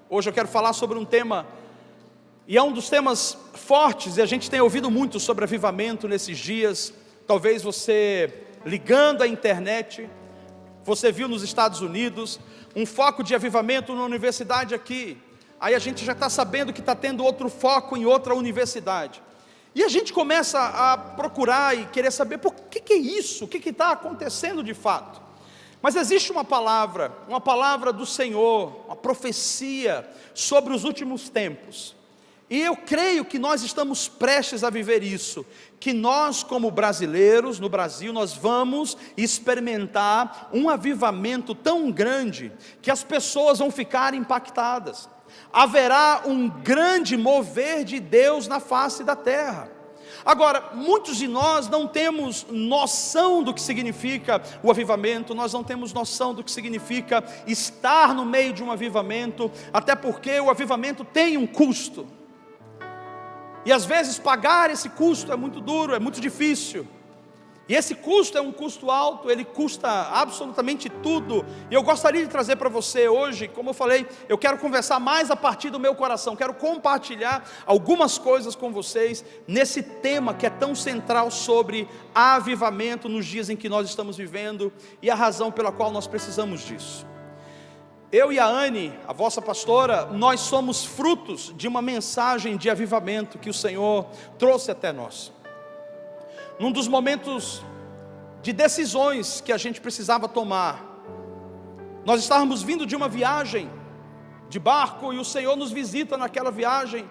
Hoje eu quero falar sobre um tema, e é um dos temas fortes, e a gente tem ouvido muito sobre avivamento nesses dias. Talvez você, ligando a internet, você viu nos Estados Unidos um foco de avivamento na universidade aqui. Aí a gente já está sabendo que está tendo outro foco em outra universidade. E a gente começa a procurar e querer saber por que é isso, o que está acontecendo de fato. Mas existe uma palavra do Senhor, uma profecia sobre os últimos tempos. E eu creio que nós estamos prestes a viver isso, que nós como brasileiros, no Brasil, nós vamos experimentar um avivamento tão grande, que as pessoas vão ficar impactadas. Haverá um grande mover de Deus na face da terra. Agora, muitos de nós não temos noção do que significa o avivamento, nós não temos noção do que significa estar no meio de um avivamento, até porque o avivamento tem um custo. E às vezes pagar esse custo é muito duro, é muito difícil. E esse custo é um custo alto, ele custa absolutamente tudo. E eu gostaria de trazer para você hoje, como eu falei, eu quero conversar mais a partir do meu coração, quero compartilhar algumas coisas com vocês, nesse tema que é tão central sobre avivamento nos dias em que nós estamos vivendo, e a razão pela qual nós precisamos disso. Eu e a Anne, a vossa pastora, nós somos frutos de uma mensagem de avivamento que o Senhor trouxe até nós. Num dos momentos de decisões que a gente precisava tomar, nós estávamos vindo de uma viagem de barco, e o Senhor nos visita naquela viagem,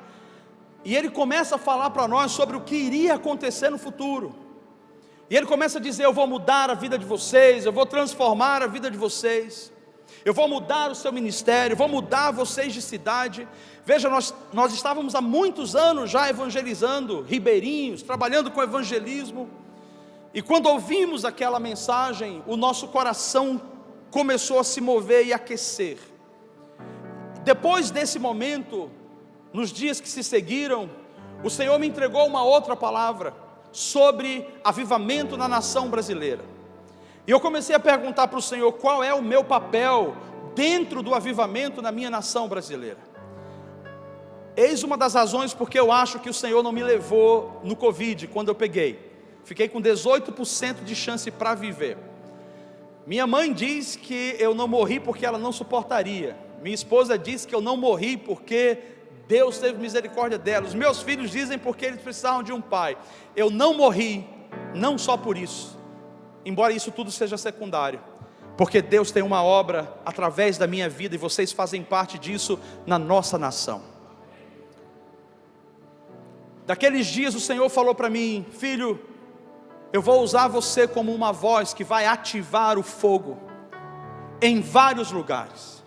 e Ele começa a falar para nós sobre o que iria acontecer no futuro, e Ele começa a dizer: eu vou mudar a vida de vocês, eu vou transformar a vida de vocês, eu vou mudar o seu ministério, vou mudar vocês de cidade. Veja, nós estávamos há muitos anos já evangelizando ribeirinhos, trabalhando com evangelismo, e quando ouvimos aquela mensagem, o nosso coração começou a se mover e aquecer. Depois desse momento, nos dias que se seguiram, o Senhor me entregou uma outra palavra sobre avivamento na nação brasileira. E eu comecei a perguntar para o Senhor: qual é o meu papel dentro do avivamento na minha nação brasileira? Eis uma das razões porque eu acho que o Senhor não me levou no Covid, quando eu peguei. Fiquei com 18% de chance para viver. Minha mãe diz que eu não morri porque ela não suportaria. Minha esposa diz que eu não morri porque Deus teve misericórdia dela. Os meus filhos dizem porque eles precisavam de um pai. Eu não morri, não só por isso, embora isso tudo seja secundário, porque Deus tem uma obra através da minha vida, e vocês fazem parte disso na nossa nação. Daqueles dias o Senhor falou para mim: filho, eu vou usar você como uma voz que vai ativar o fogo em vários lugares.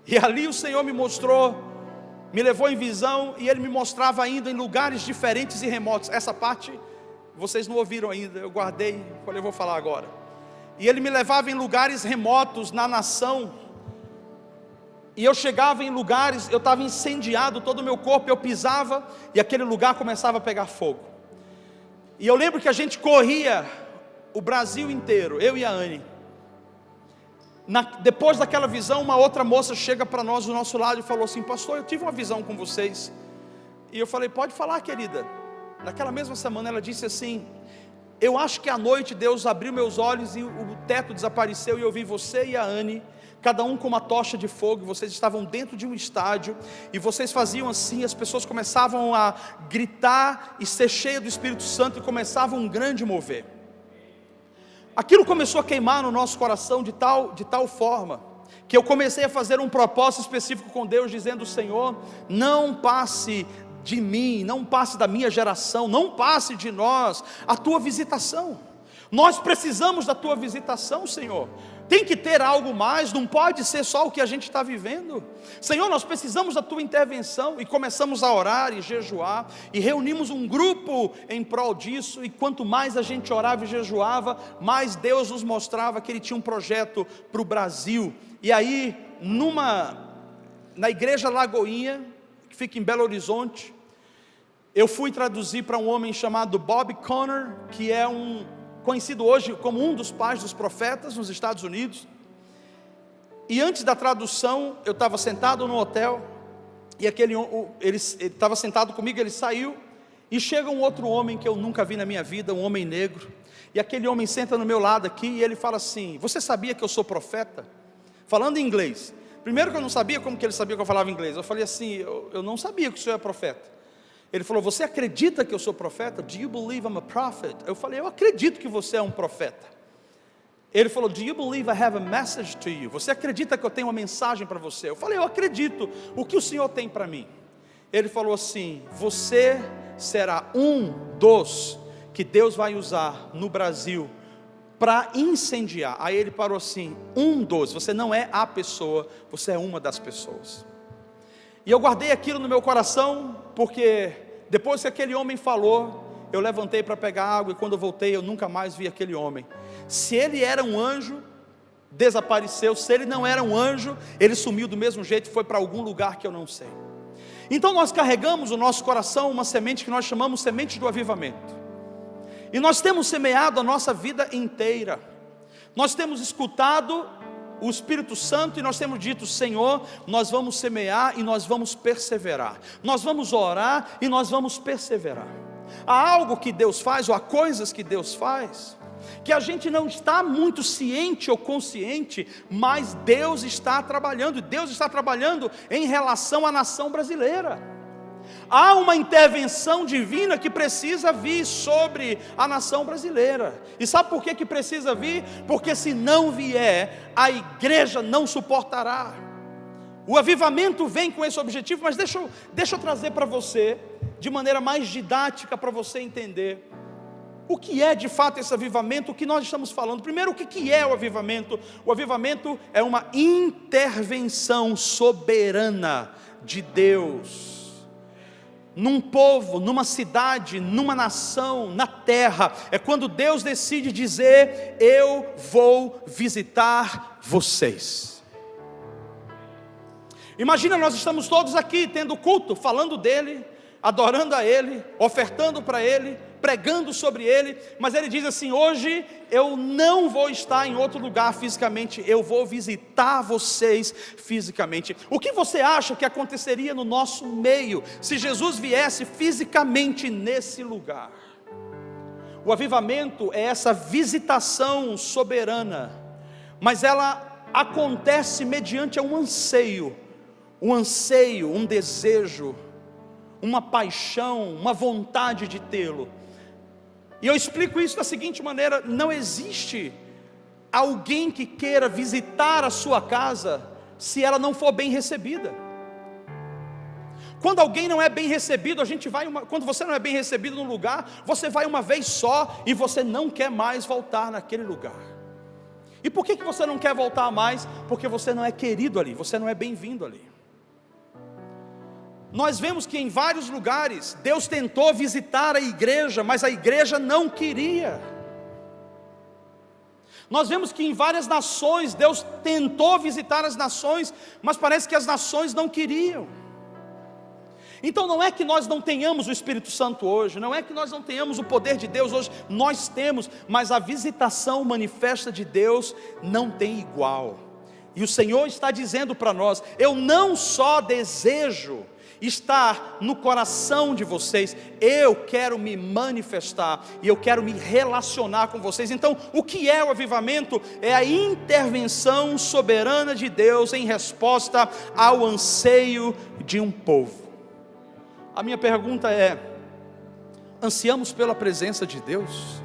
E ali o Senhor me mostrou, me levou em visão, e Ele me mostrava indo em lugares diferentes e remotos. Essa parte vocês não ouviram ainda, eu guardei, falei, eu vou falar agora. E Ele me levava em lugares remotos na nação, e eu chegava em lugares, eu estava incendiado, todo o meu corpo, eu pisava, e aquele lugar começava a pegar fogo. E eu lembro que a gente corria o Brasil inteiro, eu e a Anne. Depois daquela visão, uma outra moça chega para nós do nosso lado e falou assim: pastor, eu tive uma visão com vocês. E eu falei: pode falar, querida. Naquela mesma semana ela disse assim: eu acho que à noite Deus abriu meus olhos e o teto desapareceu, e eu vi você e a Anne, cada um com uma tocha de fogo, e vocês estavam dentro de um estádio, e vocês faziam assim, as pessoas começavam a gritar e ser cheias do Espírito Santo, e começava um grande mover. Aquilo começou a queimar no nosso coração de tal forma, que eu comecei a fazer um propósito específico com Deus, dizendo: Senhor, não passe de mim, não passe da minha geração, não passe de nós a tua visitação. Nós precisamos da tua visitação, Senhor. Tem que ter algo mais, não pode ser só o que a gente está vivendo. Senhor, nós precisamos da tua intervenção. E começamos a orar e jejuar, e reunimos um grupo em prol disso. E quanto mais a gente orava e jejuava, mais Deus nos mostrava que Ele tinha um projeto para o Brasil. E aí, na igreja Lagoinha, que fica em Belo Horizonte, eu fui traduzir para um homem chamado Bob Conner, que é conhecido hoje como um dos pais dos profetas nos Estados Unidos. E antes da tradução, eu estava sentado no hotel, E ele estava sentado comigo, ele saiu, e chega um outro homem que eu nunca vi na minha vida, um homem negro, e aquele homem senta no meu lado aqui, e ele fala assim: você sabia que eu sou profeta? Falando em inglês. Primeiro que eu não sabia como que ele sabia que eu falava inglês. Eu falei assim: eu não sabia que o senhor é profeta. Ele falou: você acredita que eu sou profeta? Do you believe I'm a prophet? Eu falei: eu acredito que você é um profeta. Ele falou: do you believe I have a message to you? Você acredita que eu tenho uma mensagem para você? Eu falei: eu acredito. O que o senhor tem para mim? Ele falou assim: você será um dos que Deus vai usar no Brasil para incendiar. Aí ele parou assim: um dos, você não é a pessoa, você é uma das pessoas. E eu guardei aquilo no meu coração, porque depois que aquele homem falou, eu levantei para pegar água, e quando eu voltei eu nunca mais vi aquele homem. Se ele era um anjo, desapareceu. Se ele não era um anjo, ele sumiu do mesmo jeito, foi para algum lugar que eu não sei. Então nós carregamos no nosso coração uma semente que nós chamamos semente do avivamento. E nós temos semeado a nossa vida inteira. Nós temos escutado o Espírito Santo e nós temos dito: Senhor, nós vamos semear e nós vamos perseverar. Nós vamos orar e nós vamos perseverar. Há algo que Deus faz, ou há coisas que Deus faz, que a gente não está muito ciente ou consciente, mas Deus está trabalhando. Deus está trabalhando em relação à nação brasileira. Há uma intervenção divina que precisa vir sobre a nação brasileira. E sabe por que precisa vir? Porque se não vier, a igreja não suportará. O avivamento vem com esse objetivo, mas deixa eu trazer para você, de maneira mais didática, para você entender o que é de fato esse avivamento, o que nós estamos falando. Primeiro, o que é o avivamento? O avivamento é uma intervenção soberana de Deus num povo, numa cidade, numa nação, na terra. É quando Deus decide dizer: eu vou visitar vocês. Imagina, nós estamos todos aqui tendo culto, falando dele, adorando a ele, ofertando para ele, pregando sobre ele, mas ele diz assim: hoje eu não vou estar em outro lugar fisicamente, eu vou visitar vocês fisicamente. O que você acha que aconteceria no nosso meio se Jesus viesse fisicamente nesse lugar? O avivamento é essa visitação soberana, mas ela acontece mediante um anseio, um desejo, uma paixão, uma vontade de tê-lo. E eu explico isso da seguinte maneira: não existe alguém que queira visitar a sua casa se ela não for bem recebida. Quando alguém não é bem recebido, quando você não é bem recebido num lugar, você vai uma vez só e você não quer mais voltar naquele lugar. E por que você não quer voltar mais? Porque você não é querido ali, você não é bem-vindo ali. Nós vemos que em vários lugares Deus tentou visitar a igreja, mas a igreja não queria. Nós vemos que em várias nações Deus tentou visitar as nações, mas parece que as nações não queriam. Então não é que nós não tenhamos o Espírito Santo hoje, não é que nós não tenhamos o poder de Deus hoje, nós temos, mas a visitação manifesta de Deus não tem igual. E o Senhor está dizendo para nós: eu não só desejo estar no coração de vocês, eu quero me manifestar e eu quero me relacionar com vocês. Então, o que é o avivamento? É a intervenção soberana de Deus em resposta ao anseio de um povo. A minha pergunta é: ansiamos pela presença de Deus?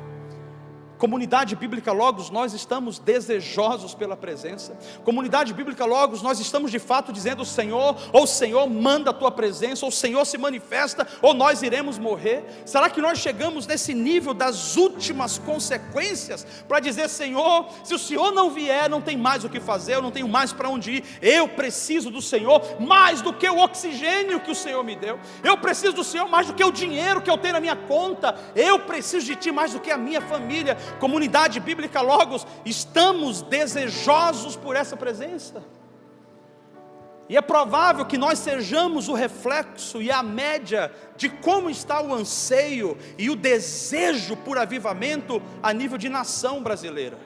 Comunidade Bíblica Logos, nós estamos desejosos pela presença. Comunidade Bíblica Logos, nós estamos de fato dizendo: Senhor, ou Senhor manda a tua presença, ou Senhor se manifesta, ou nós iremos morrer. Será que nós chegamos nesse nível das últimas consequências, para dizer: Senhor, se o Senhor não vier, não tem mais o que fazer, eu não tenho mais para onde ir, eu preciso do Senhor mais do que o oxigênio que o Senhor me deu, eu preciso do Senhor mais do que o dinheiro que eu tenho na minha conta, eu preciso de Ti mais do que a minha família. Comunidade Bíblica Logos, estamos desejosos por essa presença, e é provável que nós sejamos o reflexo e a média de como está o anseio e o desejo por avivamento a nível de nação brasileira.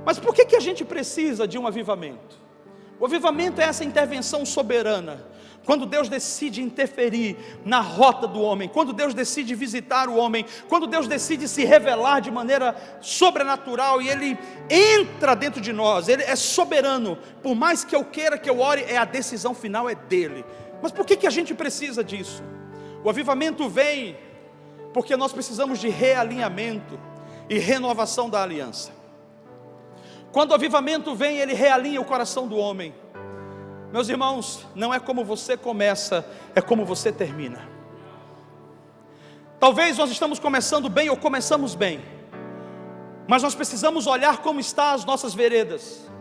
Mas por que a gente precisa de um avivamento? O avivamento é essa intervenção soberana, quando Deus decide interferir na rota do homem, quando Deus decide visitar o homem, quando Deus decide se revelar de maneira sobrenatural, e Ele entra dentro de nós. Ele é soberano. Por mais que eu queira que eu ore, a decisão final é dele. Mas por que a gente precisa disso? O avivamento vem porque nós precisamos de realinhamento e renovação da aliança. Quando o avivamento vem, ele realinha o coração do homem. Meus irmãos, não é como você começa, é como você termina. Talvez nós estamos começando bem ou começamos bem, mas nós precisamos olhar como estão as nossas veredas.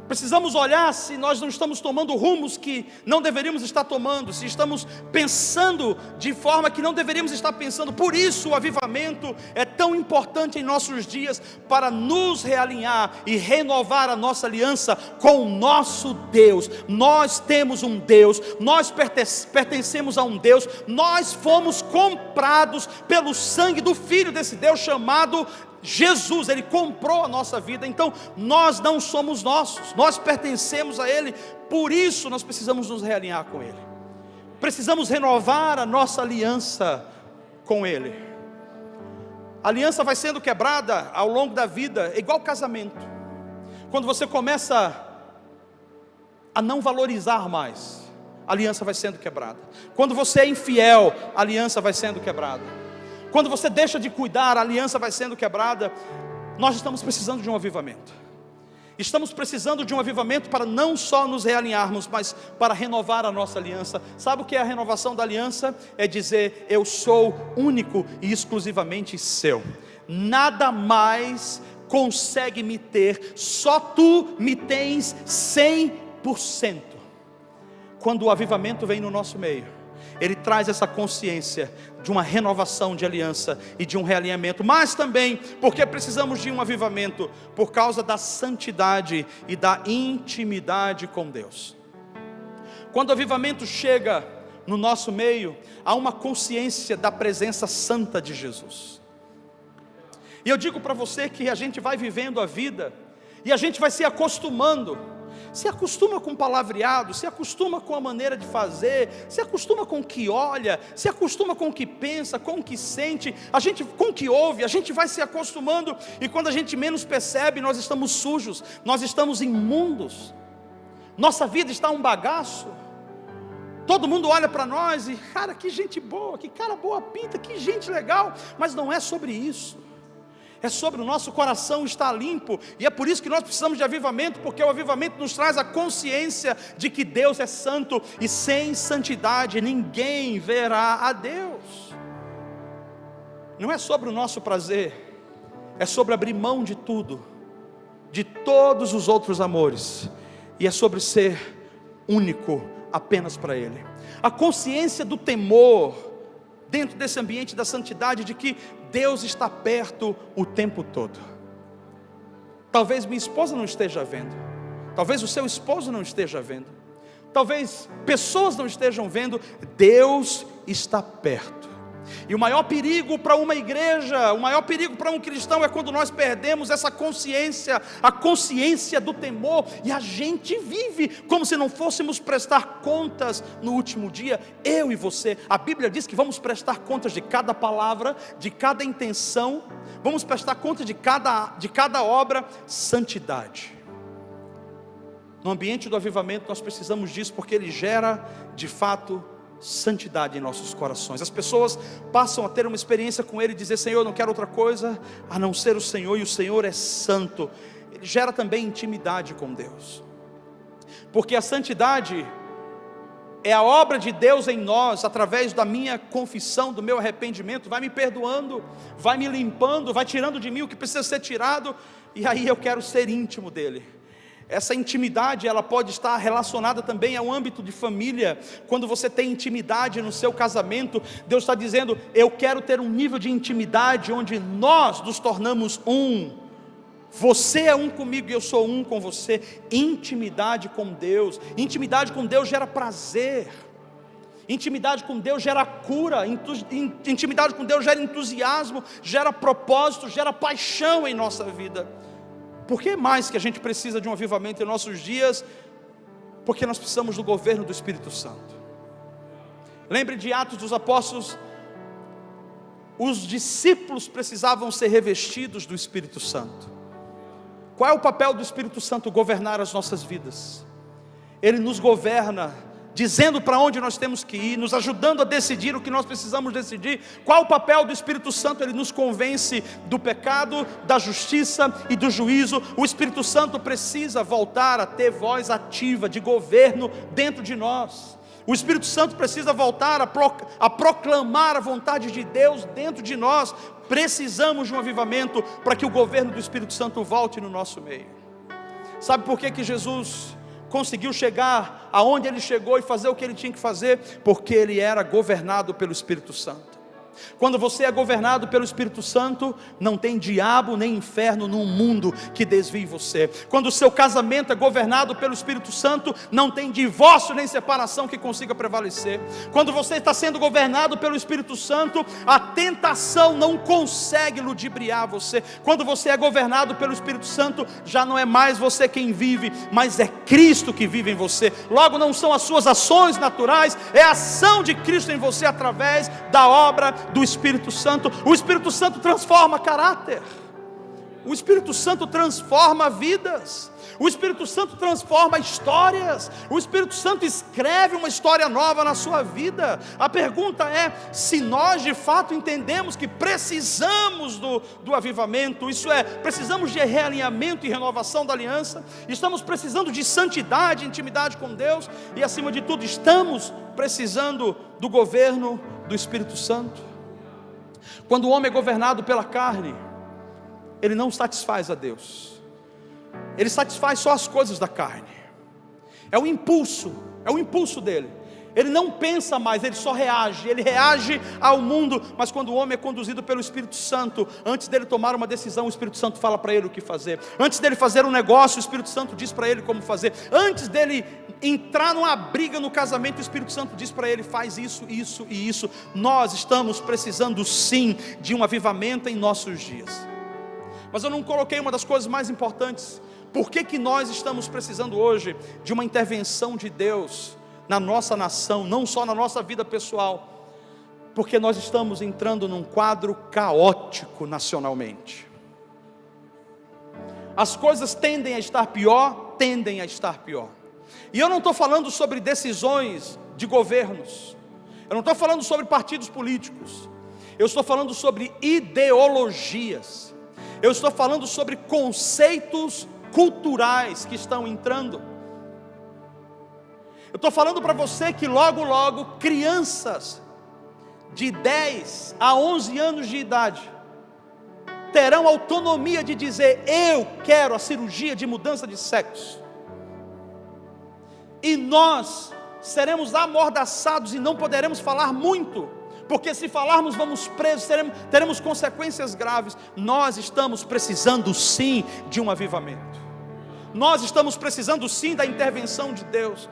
Precisamos olhar se nós não estamos tomando rumos que não deveríamos estar tomando, se estamos pensando de forma que não deveríamos estar pensando. Por isso o avivamento é tão importante em nossos dias, para nos realinhar e renovar a nossa aliança com o nosso Deus. Nós temos um Deus, nós pertencemos a um Deus, nós fomos comprados pelo sangue do Filho desse Deus chamado Jesus. Ele comprou a nossa vida. Então nós não somos nossos, nós pertencemos a Ele. Por isso nós precisamos nos realinhar com Ele, precisamos renovar a nossa aliança com Ele. A aliança vai sendo quebrada ao longo da vida, é igual casamento. Quando você começa a não valorizar mais, a aliança vai sendo quebrada. Quando você é infiel, a aliança vai sendo quebrada. Quando você deixa de cuidar, a aliança vai sendo quebrada. Nós estamos precisando de um avivamento. Estamos precisando de um avivamento para não só nos realinharmos, mas para renovar a nossa aliança. Sabe o que é a renovação da aliança? É dizer: eu sou único e exclusivamente seu. Nada mais consegue me ter, só tu me tens 100%. Quando o avivamento vem no nosso meio, ele traz essa consciência de uma renovação de aliança e de um realinhamento. Mas também porque precisamos de um avivamento por causa da santidade e da intimidade com Deus. Quando o avivamento chega no nosso meio, há uma consciência da presença santa de Jesus. E eu digo para você que a gente vai vivendo a vida e a gente vai se acostumando. Se acostuma com o palavreado, se acostuma com a maneira de fazer, se acostuma com o que olha, se acostuma com o que pensa, com o que sente, com o que ouve. A gente vai se acostumando, e quando a gente menos percebe, nós estamos sujos, nós estamos imundos, nossa vida está um bagaço. Todo mundo olha para nós e: cara, que gente boa, que cara boa pinta, que gente legal. Mas não é sobre isso. É sobre o nosso coração estar limpo. E é por isso que nós precisamos de avivamento, porque o avivamento nos traz a consciência de que Deus é santo, e sem santidade ninguém verá a Deus. Não é sobre o nosso prazer, é sobre abrir mão de tudo, de todos os outros amores, e é sobre ser único apenas para Ele. A consciência do temor dentro desse ambiente da santidade, de que Deus está perto o tempo todo. Talvez minha esposa não esteja vendo, talvez o seu esposo não esteja vendo, talvez pessoas não estejam vendo. Deus está perto. E o maior perigo para uma igreja, o maior perigo para um cristão, é quando nós perdemos essa consciência, a consciência do temor, e a gente vive como se não fôssemos prestar contas no último dia. Eu e você, a Bíblia diz que vamos prestar contas de cada palavra, de cada intenção, vamos prestar contas de cada obra. Santidade. No ambiente do avivamento nós precisamos disso, porque ele gera de fato santidade em nossos corações. As pessoas passam a ter uma experiência com Ele e dizer: Senhor, eu não quero outra coisa a não ser o Senhor, e o Senhor é santo. Ele gera também intimidade com Deus, porque a santidade é a obra de Deus em nós, através da minha confissão, do meu arrependimento. Vai me perdoando, vai me limpando, vai tirando de mim o que precisa ser tirado, e aí eu quero ser íntimo dEle. Essa intimidade, ela pode estar relacionada também ao âmbito de família. Quando você tem intimidade no seu casamento, Deus está dizendo: eu quero ter um nível de intimidade onde nós nos tornamos um. Você é um comigo e eu sou um com você. Intimidade com Deus. Intimidade com Deus gera prazer. Intimidade com Deus gera cura. Intimidade com Deus gera entusiasmo, gera propósito, gera paixão em nossa vida. Por que mais que a gente precisa de um avivamento em nossos dias? Porque nós precisamos do governo do Espírito Santo. Lembre de Atos dos Apóstolos, os discípulos precisavam ser revestidos do Espírito Santo. Qual é o papel do Espírito Santo? Governar as nossas vidas. Ele nos governa, dizendo para onde nós temos que ir, nos ajudando a decidir o que nós precisamos decidir. Qual o papel do Espírito Santo? Ele nos convence do pecado, da justiça e do juízo. O Espírito Santo precisa voltar a ter voz ativa de governo dentro de nós. O Espírito Santo precisa voltar a proclamar a vontade de Deus dentro de nós. Precisamos de um avivamento para que o governo do Espírito Santo volte no nosso meio. Sabe por que Jesus conseguiu chegar aonde ele chegou e fazer o que ele tinha que fazer? Porque ele era governado pelo Espírito Santo. Quando você é governado pelo Espírito Santo, não tem diabo nem inferno no mundo que desvie você. Quando o seu casamento é governado pelo Espírito Santo, não tem divórcio nem separação que consiga prevalecer. Quando você está sendo governado pelo Espírito Santo, a tentação não consegue ludibriar você. Quando você é governado pelo Espírito Santo, já não é mais você quem vive, mas é Cristo que vive em você. Logo, não são as suas ações naturais, é a ação de Cristo em você através da obra do Espírito Santo. O Espírito Santo transforma caráter. O Espírito Santo transforma vidas. O Espírito Santo transforma histórias. O Espírito Santo escreve uma história nova na sua vida. A pergunta é se nós de fato entendemos que precisamos do avivamento, isso é, precisamos de realinhamento e renovação da aliança, estamos precisando de santidade, intimidade com Deus, e acima de tudo estamos precisando do governo do Espírito Santo. Quando o homem é governado pela carne, ele não satisfaz a Deus, ele satisfaz só as coisas da carne. É o impulso dele. Ele não pensa mais, ele só reage. Ele reage ao mundo. Mas quando o homem é conduzido pelo Espírito Santo, antes dele tomar uma decisão, o Espírito Santo fala para ele o que fazer. Antes dele fazer um negócio, o Espírito Santo diz para ele como fazer. Antes dele entrar numa briga no casamento, o Espírito Santo diz para ele: faz isso, isso e isso. Nós estamos precisando sim de um avivamento em nossos dias. Mas eu não coloquei uma das coisas mais importantes. Por que nós estamos precisando hoje de uma intervenção de Deus na nossa nação, não só na nossa vida pessoal? Porque nós estamos entrando num quadro caótico nacionalmente. As coisas tendem a estar pior. E eu não estou falando sobre decisões de governos, eu não estou falando sobre partidos políticos, eu estou falando sobre ideologias, eu estou falando sobre conceitos culturais que estão entrando. Eu estou falando para você que logo crianças de 10 a 11 anos de idade terão autonomia de dizer: eu quero a cirurgia de mudança de sexo. E nós seremos amordaçados e não poderemos falar muito, porque se falarmos vamos presos, teremos consequências graves. Nós estamos precisando sim de um avivamento. Nós estamos precisando sim da intervenção de Deus.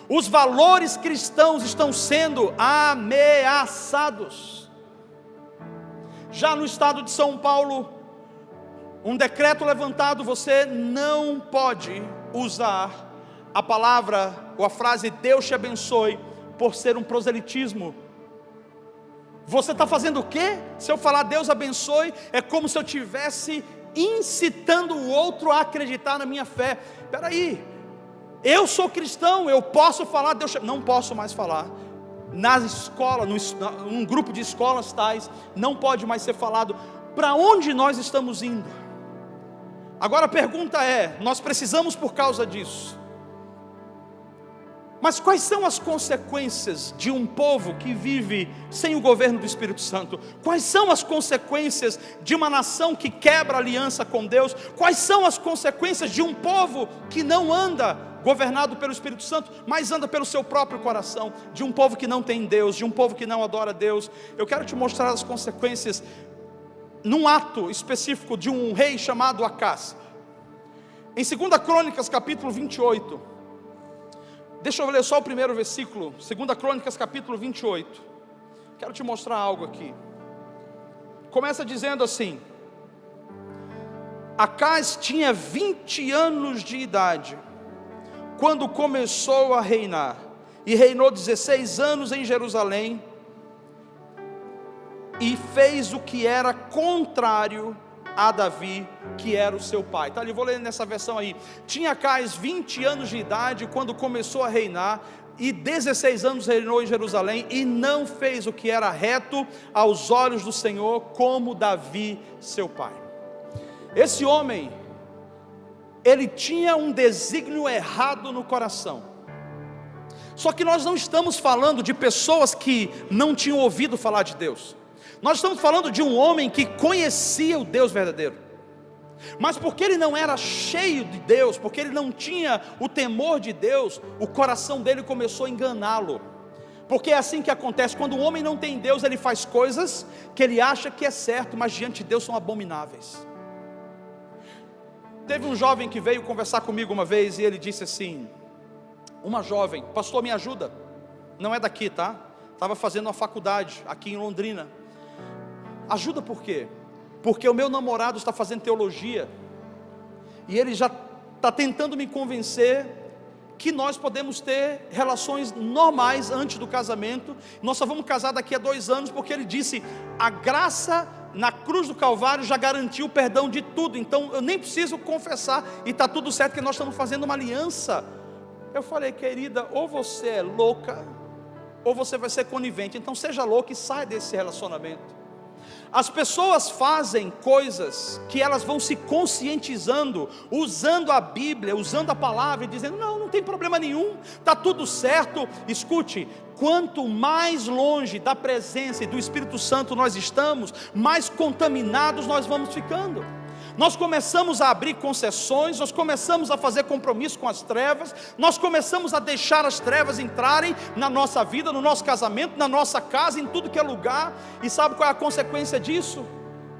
Os valores cristãos estão sendo ameaçados. Já no estado de São Paulo, um decreto levantado: você não pode usar a palavra ou a frase Deus te abençoe por ser um proselitismo. Você está fazendo o quê? Se eu falar Deus abençoe, é como se eu estivesse incitando o outro a acreditar na minha fé. Espera aí, eu sou cristão, eu posso falar Deus? Não posso mais falar. Na escola, num grupo de escolas tais, não pode mais ser falado. Para onde nós estamos indo? Agora a pergunta é: nós precisamos por causa disso, mas quais são as consequências de um povo que vive sem o governo do Espírito Santo? Quais são as consequências de uma nação que quebra a aliança com Deus? Quais são as consequências de um povo que não anda governado pelo Espírito Santo, mas anda pelo seu próprio coração? De um povo que não tem Deus, de um povo que não adora Deus. Eu quero te mostrar as consequências num ato específico de um rei chamado Acás. Em 2 Crônicas capítulo 28, deixa eu ler só o primeiro versículo, 2 Crônicas capítulo 28, quero te mostrar algo aqui. Começa dizendo assim: Acás tinha 20 anos de idade quando começou a reinar, e reinou 16 anos em Jerusalém, e fez o que era contrário a Davi, que era o seu pai. Tá ali, vou ler nessa versão aí. Tinha Acais 20 anos de idade quando começou a reinar, e 16 anos reinou em Jerusalém, e não fez o que era reto aos olhos do Senhor, como Davi, seu pai. Esse homem, ele tinha um desígnio errado no coração. Só que nós não estamos falando de pessoas que não tinham ouvido falar de Deus. Nós estamos falando de um homem que conhecia o Deus verdadeiro, mas porque ele não era cheio de Deus, porque ele não tinha o temor de Deus, o coração dele começou a enganá-lo. Porque é assim que acontece, quando o homem não tem Deus, ele faz coisas que ele acha que é certo, mas diante de Deus são abomináveis. Teve um jovem que veio conversar comigo uma vez, e ele disse assim, uma jovem: pastor, me ajuda, não é daqui, tá? Estava fazendo uma faculdade aqui em Londrina. Ajuda por quê? Porque o meu namorado está fazendo teologia, e ele já está tentando me convencer que nós podemos ter relações normais antes do casamento. Nós só vamos casar daqui a 2 anos, porque ele disse, a graça na cruz do Calvário já garantiu o perdão de tudo, então eu nem preciso confessar, e está tudo certo, que nós estamos fazendo uma aliança. Eu falei, querida, ou você é louca, ou você vai ser conivente. Então seja louca e saia desse relacionamento. As pessoas fazem coisas que elas vão se conscientizando, usando a Bíblia, usando a palavra, e dizendo, não tem problema nenhum, está tudo certo. Escute, quanto mais longe da presença e do Espírito Santo nós estamos, mais contaminados nós vamos ficando. Nós começamos a abrir concessões, nós começamos a fazer compromisso com as trevas, nós começamos a deixar as trevas entrarem na nossa vida, no nosso casamento, na nossa casa, em tudo que é lugar. E sabe qual é a consequência disso?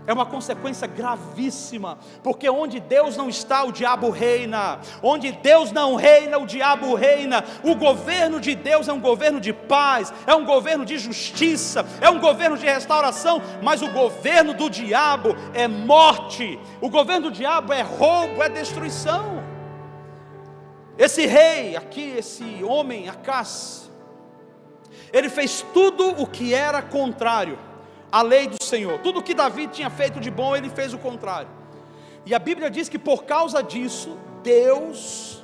É uma consequência gravíssima, porque onde Deus não está, o diabo reina. Onde Deus não reina, o diabo reina. O governo de Deus é um governo de paz, é um governo de justiça, é um governo de restauração. Mas o governo do diabo é morte, o governo do diabo é roubo, é destruição. Esse rei aqui, esse homem Acais, ele fez tudo o que era contrário a lei do Senhor. Tudo que Davi tinha feito de bom, ele fez o contrário. E a Bíblia diz que por causa disso, Deus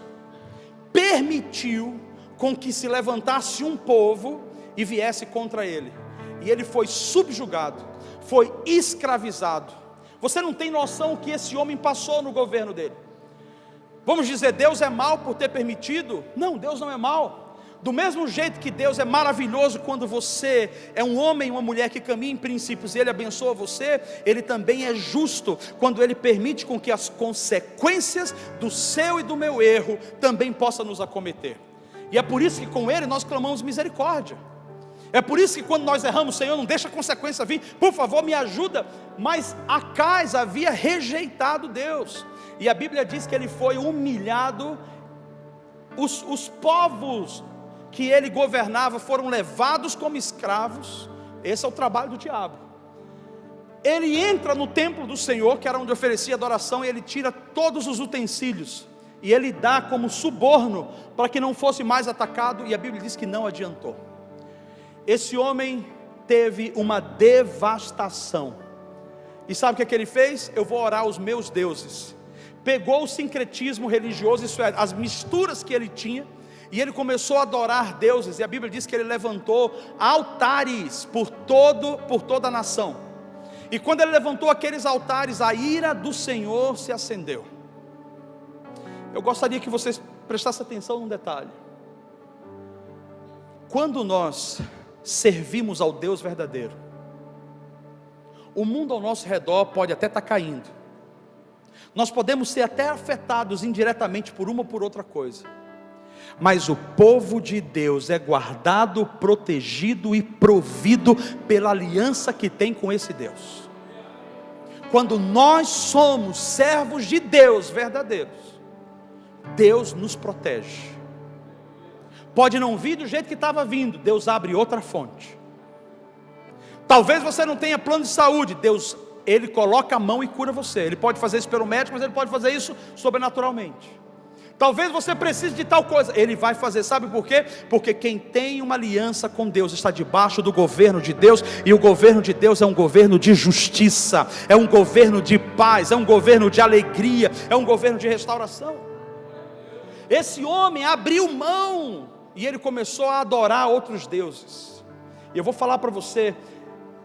permitiu com que se levantasse um povo e viesse contra ele. E ele foi subjugado, foi escravizado. Você não tem noção o que esse homem passou no governo dele. Vamos dizer, Deus é mau por ter permitido? Não, Deus não é mau. Do mesmo jeito que Deus é maravilhoso quando você é um homem e uma mulher que caminha em princípios e Ele abençoa você, Ele também é justo quando Ele permite com que as consequências do seu e do meu erro também possam nos acometer. E é por isso que com Ele nós clamamos misericórdia. É por isso que quando nós erramos, Senhor, não deixa a consequência vir, por favor me ajuda. Mas Acais havia rejeitado Deus, e a Bíblia diz que ele foi humilhado. Os povos que ele governava foram levados como escravos. Esse é o trabalho do diabo. Ele entra no templo do Senhor, que era onde oferecia adoração, e ele tira todos os utensílios, e ele dá como suborno, para que não fosse mais atacado, e a Bíblia diz que não adiantou. Esse homem teve uma devastação, e sabe o que ele fez? Eu vou orar aos meus deuses. Pegou o sincretismo religioso, isso é, as misturas que ele tinha, e ele começou a adorar deuses, e a Bíblia diz que ele levantou altares por toda a nação. E quando ele levantou aqueles altares, a ira do Senhor se acendeu. Eu gostaria que vocês prestassem atenção num detalhe. Quando nós servimos ao Deus verdadeiro, o mundo ao nosso redor pode até estar caindo, nós podemos ser até afetados indiretamente por uma ou por outra coisa, mas o povo de Deus é guardado, protegido e provido pela aliança que tem com esse Deus. Quando nós somos servos de Deus verdadeiros, Deus nos protege. Pode não vir do jeito que estava vindo, Deus abre outra fonte. Talvez você não tenha plano de saúde, Deus, Ele coloca a mão e cura você. Ele pode fazer isso pelo médico, mas Ele pode fazer isso sobrenaturalmente. Talvez você precise de tal coisa, Ele vai fazer. Sabe por quê? Porque quem tem uma aliança com Deus está debaixo do governo de Deus. E o governo de Deus é um governo de justiça, é um governo de paz, é um governo de alegria, é um governo de restauração. Esse homem abriu mão e ele começou a adorar outros deuses. E eu vou falar para você,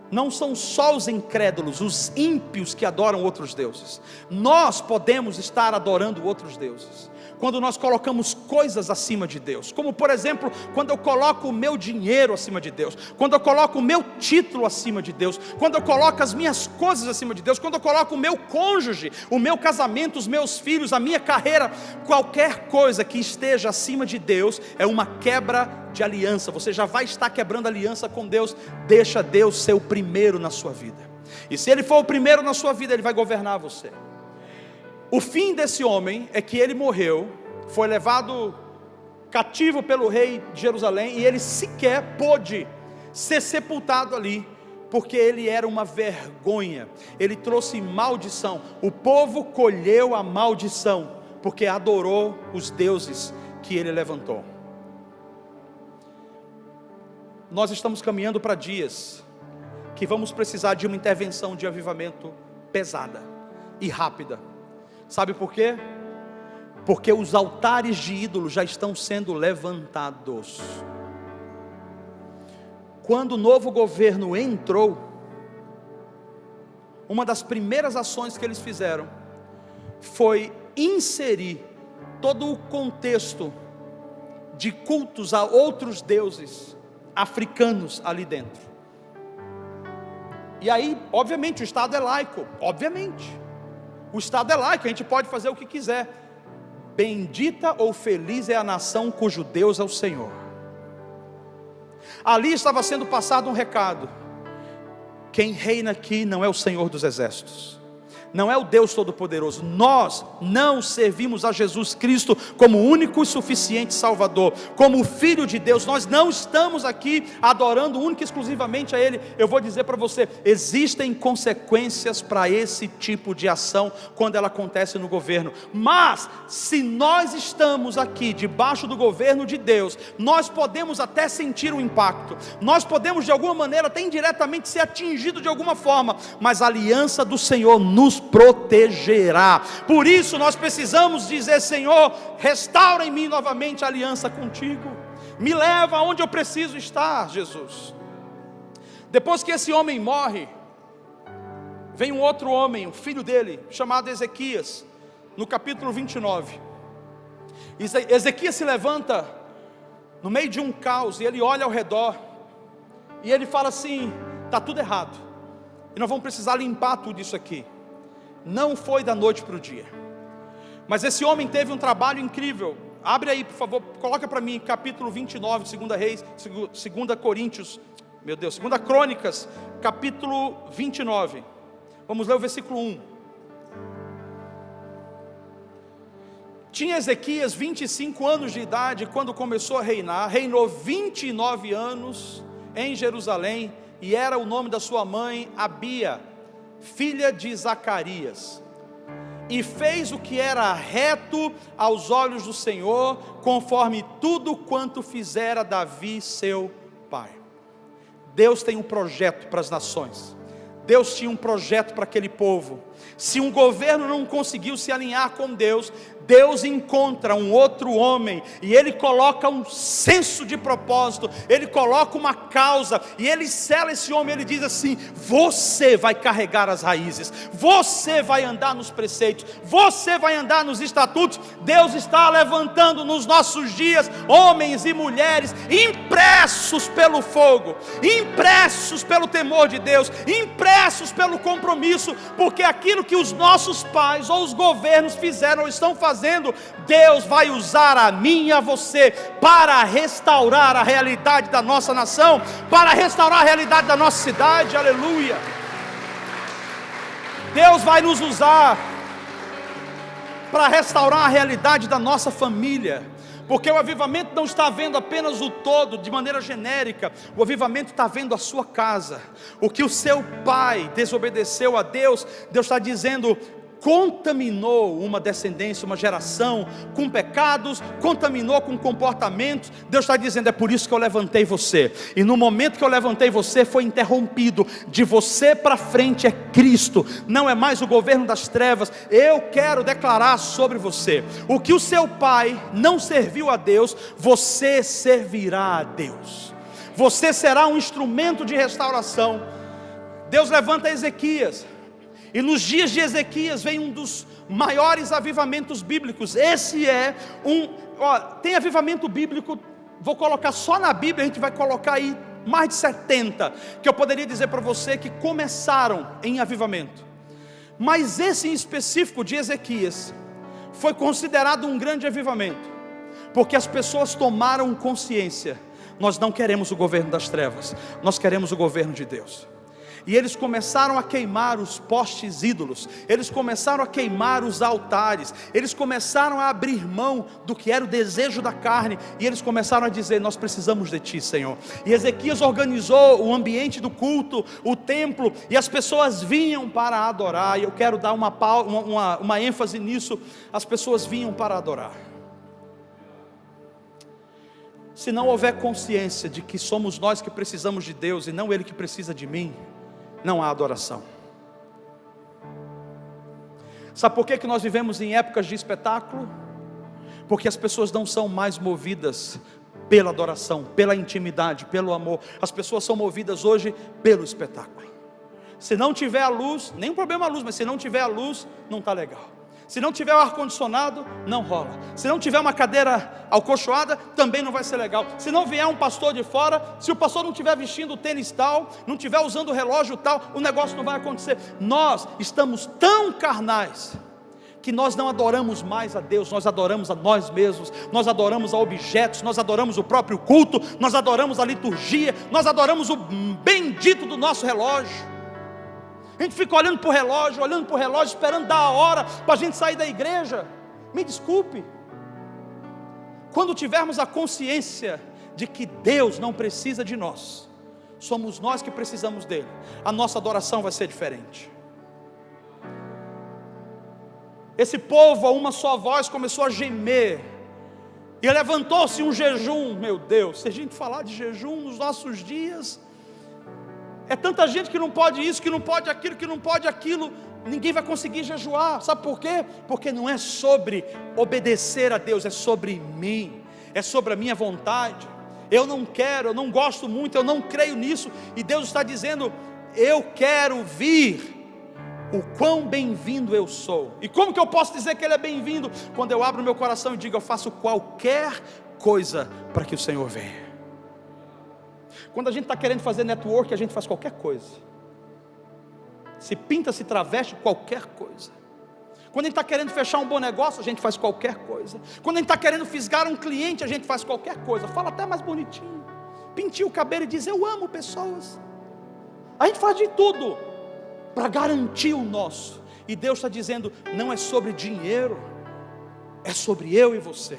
não são só os incrédulos, os ímpios que adoram outros deuses. Nós podemos estar adorando outros deuses quando nós colocamos coisas acima de Deus, como por exemplo, quando eu coloco o meu dinheiro acima de Deus, quando eu coloco o meu título acima de Deus, quando eu coloco as minhas coisas acima de Deus, quando eu coloco o meu cônjuge, o meu casamento, os meus filhos, a minha carreira, qualquer coisa que esteja acima de Deus, é uma quebra de aliança. Você já vai estar quebrando aliança com Deus. Deixa Deus ser o primeiro na sua vida, e se Ele for o primeiro na sua vida, Ele vai governar você. O fim desse homem é que ele morreu, foi levado cativo pelo rei de Jerusalém, e ele sequer pôde ser sepultado ali, porque ele era uma vergonha, ele trouxe maldição. O povo colheu a maldição, porque adorou os deuses que ele levantou. Nós estamos caminhando para dias que vamos precisar de uma intervenção de avivamento pesada e rápida. Sabe por quê? Porque os altares de ídolos já estão sendo levantados. Quando o novo governo entrou, uma das primeiras ações que eles fizeram foi inserir todo o contexto de cultos a outros deuses africanos ali dentro. E aí, obviamente, o Estado é laico, obviamente. O Estado é laico, a gente pode fazer o que quiser. Bendita ou feliz é a nação cujo Deus é o Senhor. Ali estava sendo passado um recado: quem reina aqui não é o Senhor dos exércitos, não é o Deus Todo-Poderoso. Nós não servimos a Jesus Cristo como único e suficiente Salvador, como Filho de Deus. Nós não estamos aqui adorando única e exclusivamente a Ele. Eu vou dizer para você, existem consequências para esse tipo de ação quando ela acontece no governo. Mas se nós estamos aqui debaixo do governo de Deus, nós podemos até sentir o impacto, nós podemos de alguma maneira até indiretamente ser atingidos de alguma forma, mas a aliança do Senhor nos protegerá. Por isso nós precisamos dizer: Senhor, restaura em mim novamente a aliança contigo, me leva aonde eu preciso estar, Jesus. Depois que esse homem morre, vem um outro homem, o filho dele, chamado Ezequias, no capítulo 29. Ezequias se levanta no meio de um caos, e ele olha ao redor, e ele fala assim: está tudo errado, e nós vamos precisar limpar tudo isso aqui. Não foi da noite para o dia, mas esse homem teve um trabalho incrível. Abre aí, por favor, coloca para mim capítulo 29 de 2 Reis, 2 Coríntios, meu Deus, 2 Crônicas, capítulo 29. Vamos ler o versículo 1. Tinha Ezequias 25 anos de idade quando começou a reinar, reinou 29 anos em Jerusalém, e era o nome da sua mãe Abia, filha de Zacarias, e fez o que era reto aos olhos do Senhor, conforme tudo quanto fizera Davi seu pai. Deus tem um projeto para as nações, Deus tinha um projeto para aquele povo. Se um governo não conseguiu se alinhar com Deus, Deus encontra um outro homem, e ele coloca um senso de propósito, ele coloca uma causa, e ele sela esse homem. Ele diz assim: você vai carregar as raízes, você vai andar nos preceitos, você vai andar nos estatutos. Deus está levantando nos nossos dias homens e mulheres impressos pelo fogo, impressos pelo temor de Deus, impressos pelo compromisso, porque aquilo que os nossos pais ou os governos fizeram ou estão fazendo, Deus vai usar a mim e a você para restaurar a realidade da nossa nação, para restaurar a realidade da nossa cidade. Aleluia! Deus vai nos usar para restaurar a realidade da nossa família, porque o avivamento não está vendo apenas o todo de maneira genérica. O avivamento está vendo a sua casa. O que o seu pai desobedeceu a Deus, Deus está dizendo: contaminou uma descendência, uma geração, com pecados, contaminou com comportamentos. Deus está dizendo: é por isso que eu levantei você, e no momento que eu levantei você, foi interrompido. De você para frente é Cristo, não é mais o governo das trevas. Eu quero declarar sobre você: o que o seu pai não serviu a Deus, você servirá a Deus. Você será um instrumento de restauração. Deus levanta Ezequias, e nos dias de Ezequias vem um dos maiores avivamentos bíblicos. Esse é tem avivamento bíblico, vou colocar só na Bíblia, a gente vai colocar aí mais de 70, que eu poderia dizer para você que começaram em avivamento. Mas esse em específico de Ezequias foi considerado um grande avivamento, porque as pessoas tomaram consciência: nós não queremos o governo das trevas, nós queremos o governo de Deus. E eles começaram a queimar os postes ídolos, eles começaram a queimar os altares, eles começaram a abrir mão do que era o desejo da carne, e eles começaram a dizer: nós precisamos de Ti, Senhor. E Ezequias organizou o ambiente do culto, o templo, e as pessoas vinham para adorar. E eu quero dar uma ênfase nisso: as pessoas vinham para adorar. Se não houver consciência de que somos nós que precisamos de Deus e não Ele que precisa de mim, não há adoração. Sabe por que nós vivemos em épocas de espetáculo? Porque as pessoas não são mais movidas pela adoração, pela intimidade, pelo amor. As pessoas são movidas hoje pelo espetáculo. Se não tiver a luz, nem um problema a luz, mas se não tiver a luz, não está legal. Se não tiver o ar-condicionado, não rola. Se não tiver uma cadeira acolchoada, também não vai ser legal. Se não vier um pastor de fora, se o pastor não estiver vestindo o tênis tal, não estiver usando o relógio tal, o negócio não vai acontecer. Nós estamos tão carnais, que nós não adoramos mais a Deus, nós adoramos a nós mesmos, nós adoramos a objetos, nós adoramos o próprio culto, nós adoramos a liturgia, nós adoramos o bendito do nosso relógio. A gente fica olhando para o relógio, esperando dar a hora para a gente sair da igreja. Me desculpe, quando tivermos a consciência de que Deus não precisa de nós, somos nós que precisamos dele, a nossa adoração vai ser diferente. Esse povo a uma só voz começou a gemer, e levantou-se um jejum. Meu Deus, se a gente falar de jejum nos nossos dias, é tanta gente que não pode isso, que não pode aquilo, que não pode aquilo, ninguém vai conseguir jejuar. Sabe por quê? Porque não é sobre obedecer a Deus, é sobre mim, é sobre a minha vontade. Eu não quero, eu não gosto muito, eu não creio nisso, e Deus está dizendo: eu quero vir. O quão bem-vindo eu sou. E como que eu posso dizer que Ele é bem-vindo? Quando eu abro meu coração e digo: eu faço qualquer coisa para que o Senhor venha. Quando a gente está querendo fazer network, a gente faz qualquer coisa. Se pinta, se traveste, qualquer coisa. Quando a gente está querendo fechar um bom negócio, a gente faz qualquer coisa. Quando a gente está querendo fisgar um cliente, a gente faz qualquer coisa. Fala até mais bonitinho, pintia o cabelo e diz: eu amo pessoas. A gente faz de tudo para garantir o nosso. E Deus está dizendo: não é sobre dinheiro, é sobre eu e você.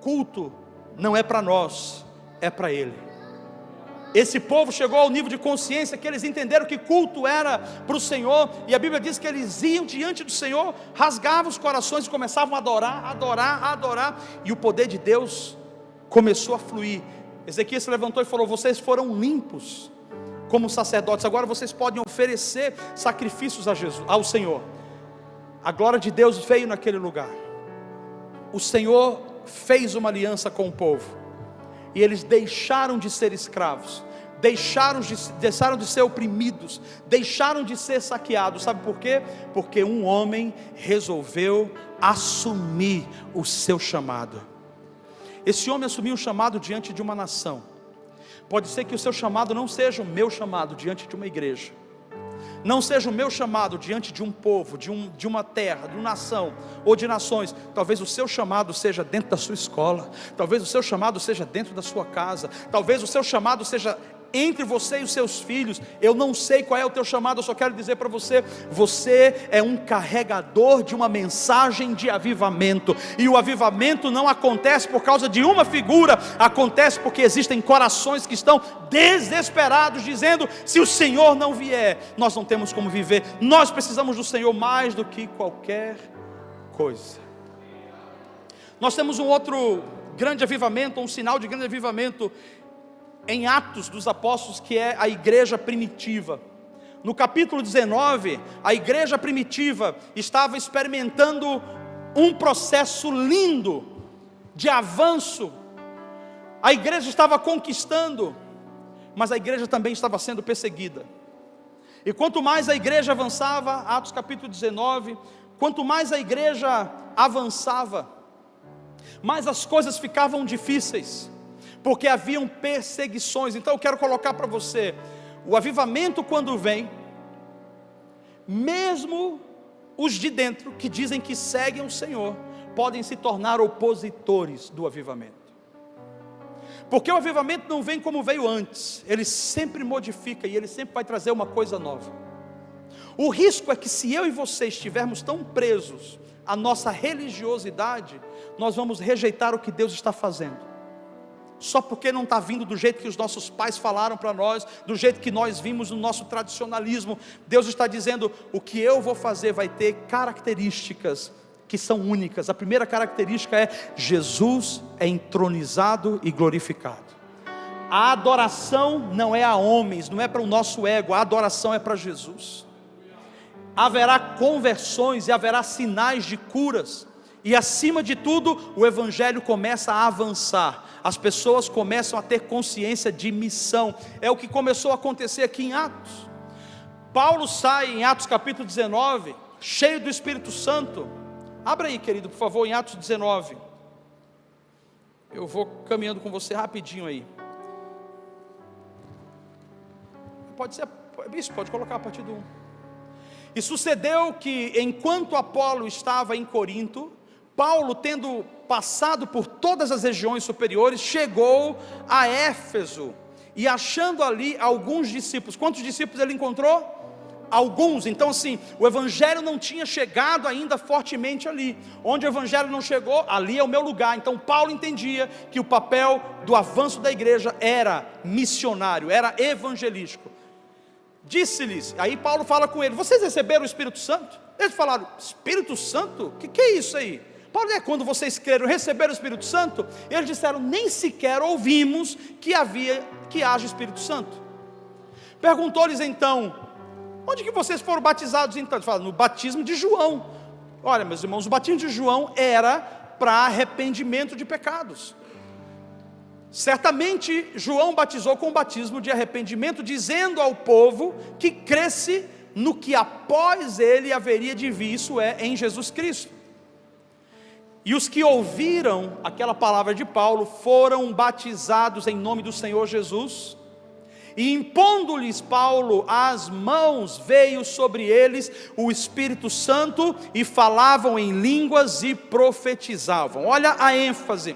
Culto não é para nós, é para Ele. Esse povo chegou ao nível de consciência que eles entenderam que culto era para o Senhor, e a Bíblia diz que eles iam diante do Senhor, rasgavam os corações e começavam a adorar, e o poder de Deus começou a fluir. Ezequias se levantou e falou: vocês foram limpos como sacerdotes, agora vocês podem oferecer sacrifícios ao Senhor. A glória de Deus veio naquele lugar. O Senhor fez uma aliança com o povo, e eles deixaram de ser escravos, deixaram de ser oprimidos, deixaram de ser saqueados. Sabe por quê? Porque um homem resolveu assumir o seu chamado. Esse homem assumiu um chamado diante de uma nação. Pode ser que o seu chamado não seja o meu chamado diante de uma igreja, não seja o meu chamado diante de um povo, de uma terra, de uma nação ou de nações. Talvez o seu chamado seja dentro da sua escola, talvez o seu chamado seja dentro da sua casa, talvez o seu chamado seja entre você e os seus filhos. Eu não sei qual é o teu chamado, eu só quero dizer para você: você é um carregador de uma mensagem de avivamento. E o avivamento não acontece por causa de uma figura, acontece porque existem corações que estão desesperados, dizendo: se o Senhor não vier, nós não temos como viver. Nós precisamos do Senhor mais do que qualquer coisa. Nós temos um outro grande avivamento, um sinal de grande avivamento em Atos dos Apóstolos, que é a igreja primitiva. No capítulo 19, a igreja primitiva estava experimentando um processo lindo de avanço. A igreja estava conquistando, mas a igreja também estava sendo perseguida. E quanto mais a igreja avançava, Atos capítulo 19, quanto mais a igreja avançava, mais as coisas ficavam difíceis, porque haviam perseguições. Então eu quero colocar para você: o avivamento, quando vem, mesmo os de dentro, que dizem que seguem o Senhor, podem se tornar opositores do avivamento. Porque o avivamento não vem como veio antes, ele sempre modifica e ele sempre vai trazer uma coisa nova. O risco é que, se eu e você estivermos tão presos à nossa religiosidade, nós vamos rejeitar o que Deus está fazendo, só porque não está vindo do jeito que os nossos pais falaram para nós, do jeito que nós vimos no nosso tradicionalismo. Deus está dizendo: o que eu vou fazer vai ter características que são únicas. A primeira característica é: Jesus é entronizado e glorificado. A adoração não é a homens, não é para o nosso ego, a adoração é para Jesus. Haverá conversões e haverá sinais de curas, e acima de tudo, o evangelho começa a avançar, as pessoas começam a ter consciência de missão. É o que começou a acontecer aqui em Atos. Paulo sai em Atos capítulo 19, cheio do Espírito Santo. Abra aí, querido, por favor, em Atos 19. Eu vou caminhando com você rapidinho aí. Pode ser, isso, pode colocar a partir do 1. E sucedeu que, enquanto Apolo estava em Corinto, Paulo, tendo passado por todas as regiões superiores, chegou a Éfeso, e achando ali alguns discípulos. Quantos discípulos ele encontrou? Alguns. Então assim, o evangelho não tinha chegado ainda fortemente ali. Onde o evangelho não chegou, ali é o meu lugar. Então Paulo entendia que o papel do avanço da igreja era missionário, era evangelístico. Disse-lhes, aí Paulo fala com ele: vocês receberam o Espírito Santo? Eles falaram: Espírito Santo? O que é isso aí? Paulo: quando vocês creram, receberam o Espírito Santo? Eles disseram: nem sequer ouvimos que haja Espírito Santo. Perguntou-lhes então: onde que vocês foram batizados então? Eles falaram: no batismo de João. Olha, meus irmãos, o batismo de João era para arrependimento de pecados. Certamente João batizou com o batismo de arrependimento, dizendo ao povo que cresce no que após ele haveria de vir, isso é, em Jesus Cristo. E os que ouviram aquela palavra de Paulo foram batizados em nome do Senhor Jesus. E impondo-lhes Paulo as mãos, veio sobre eles o Espírito Santo, e falavam em línguas e profetizavam. Olha a ênfase.